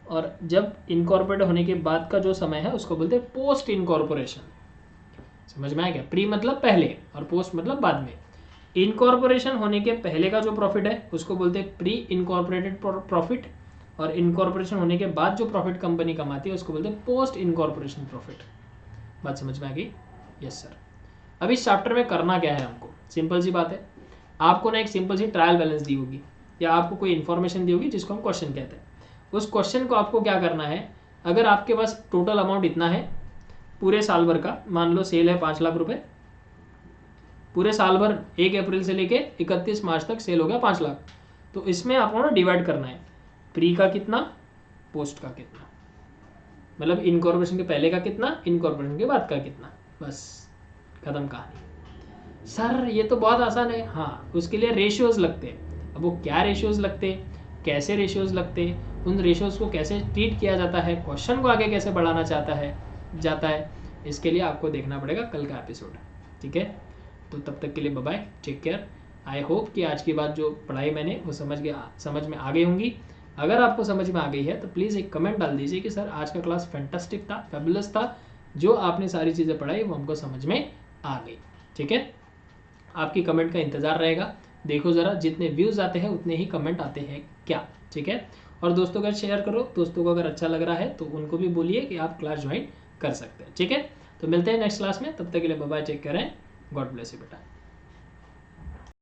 और जब इनकॉर्पोरेट होने के बाद का जो समय है उसको बोलते हैं पोस्ट इनकॉर्पोरेशन। समझ में आया क्या? प्री मतलब पहले और पोस्ट मतलब बाद में। इनकॉर्पोरेशन होने के पहले का जो प्रॉफिट है उसको बोलते हैं प्री इनकॉर्पोरेटेड प्रॉफिट, और इनकॉर्पोरेशन होने के बाद जो प्रॉफिट कंपनी कमाती है उसको बोलते हैं पोस्ट इनकॉर्पोरेशन प्रॉफिट। बात समझ में आ गई? Yes sir. अब इस चैप्टर में करना क्या है हमको? सिंपल सी बात है, आपको ना एक simple C trial balance the होगी, या आपको कोई इन्फॉर्मेशन दी होगी जिसको हम क्वेश्चन कहते हैं। उस क्वेश्चन को आपको क्या करना है, अगर आपके पास टोटल अमाउंट इतना है पूरे साल भर का, मान लो सेल है 5 लाख रुपए, पूरे साल भर 1 अप्रैल से लेके 31 मार्च तक सेल हो गया 5 लाख, तो इसमें आपको ना डिवाइड करना है, प्री का कितना, पोस्ट का कितना, मतलब इनकॉर्पोरेशन के पहले का कितना, इनकॉर्पोरेशन के बाद का कितना, बस खत्म कहानी। सर ये तो बहुत आसान है। हाँ, उसके लिए रेशियोज लगते हैं। अब वो क्या रेशियोज लगते हैं, कैसे रेशियोज लगते हैं, उन रेशियोज को कैसे ट्रीट किया जाता है, क्वेश्चन को आगे कैसे बढ़ाना जाता है, इसके लिए आपको देखना पड़ेगा कल का एपिसोड। ठीक है? तो तब तक के लिए bye bye, take care. I hope कि आज की बात जो पढ़ाई मैंने वो समझ में आ गई होंगी। अगर आपको समझ में आ गई है तो प्लीज़ एक कमेंट डाल दीजिए कि सर आज का क्लास फैंटास्टिक था, फैबुलस था, जो आपने सारी चीज़ें पढ़ाई वो हमको समझ में आ गई। ठीक है, आपकी कमेंट का इंतज़ार रहेगा। देखो ज़रा, जितने व्यूज़ आते हैं उतने ही कमेंट आते हैं क्या। ठीक है, और दोस्तों का शेयर करो, दोस्तों को अगर अच्छा लग रहा है तो उनको भी बोलिए कि आप क्लास ज्वाइन कर सकते हैं। ठीक है, तो मिलते हैं नेक्स्ट क्लास में, तब तक के लिए bye bye, take care, God bless you बेटा।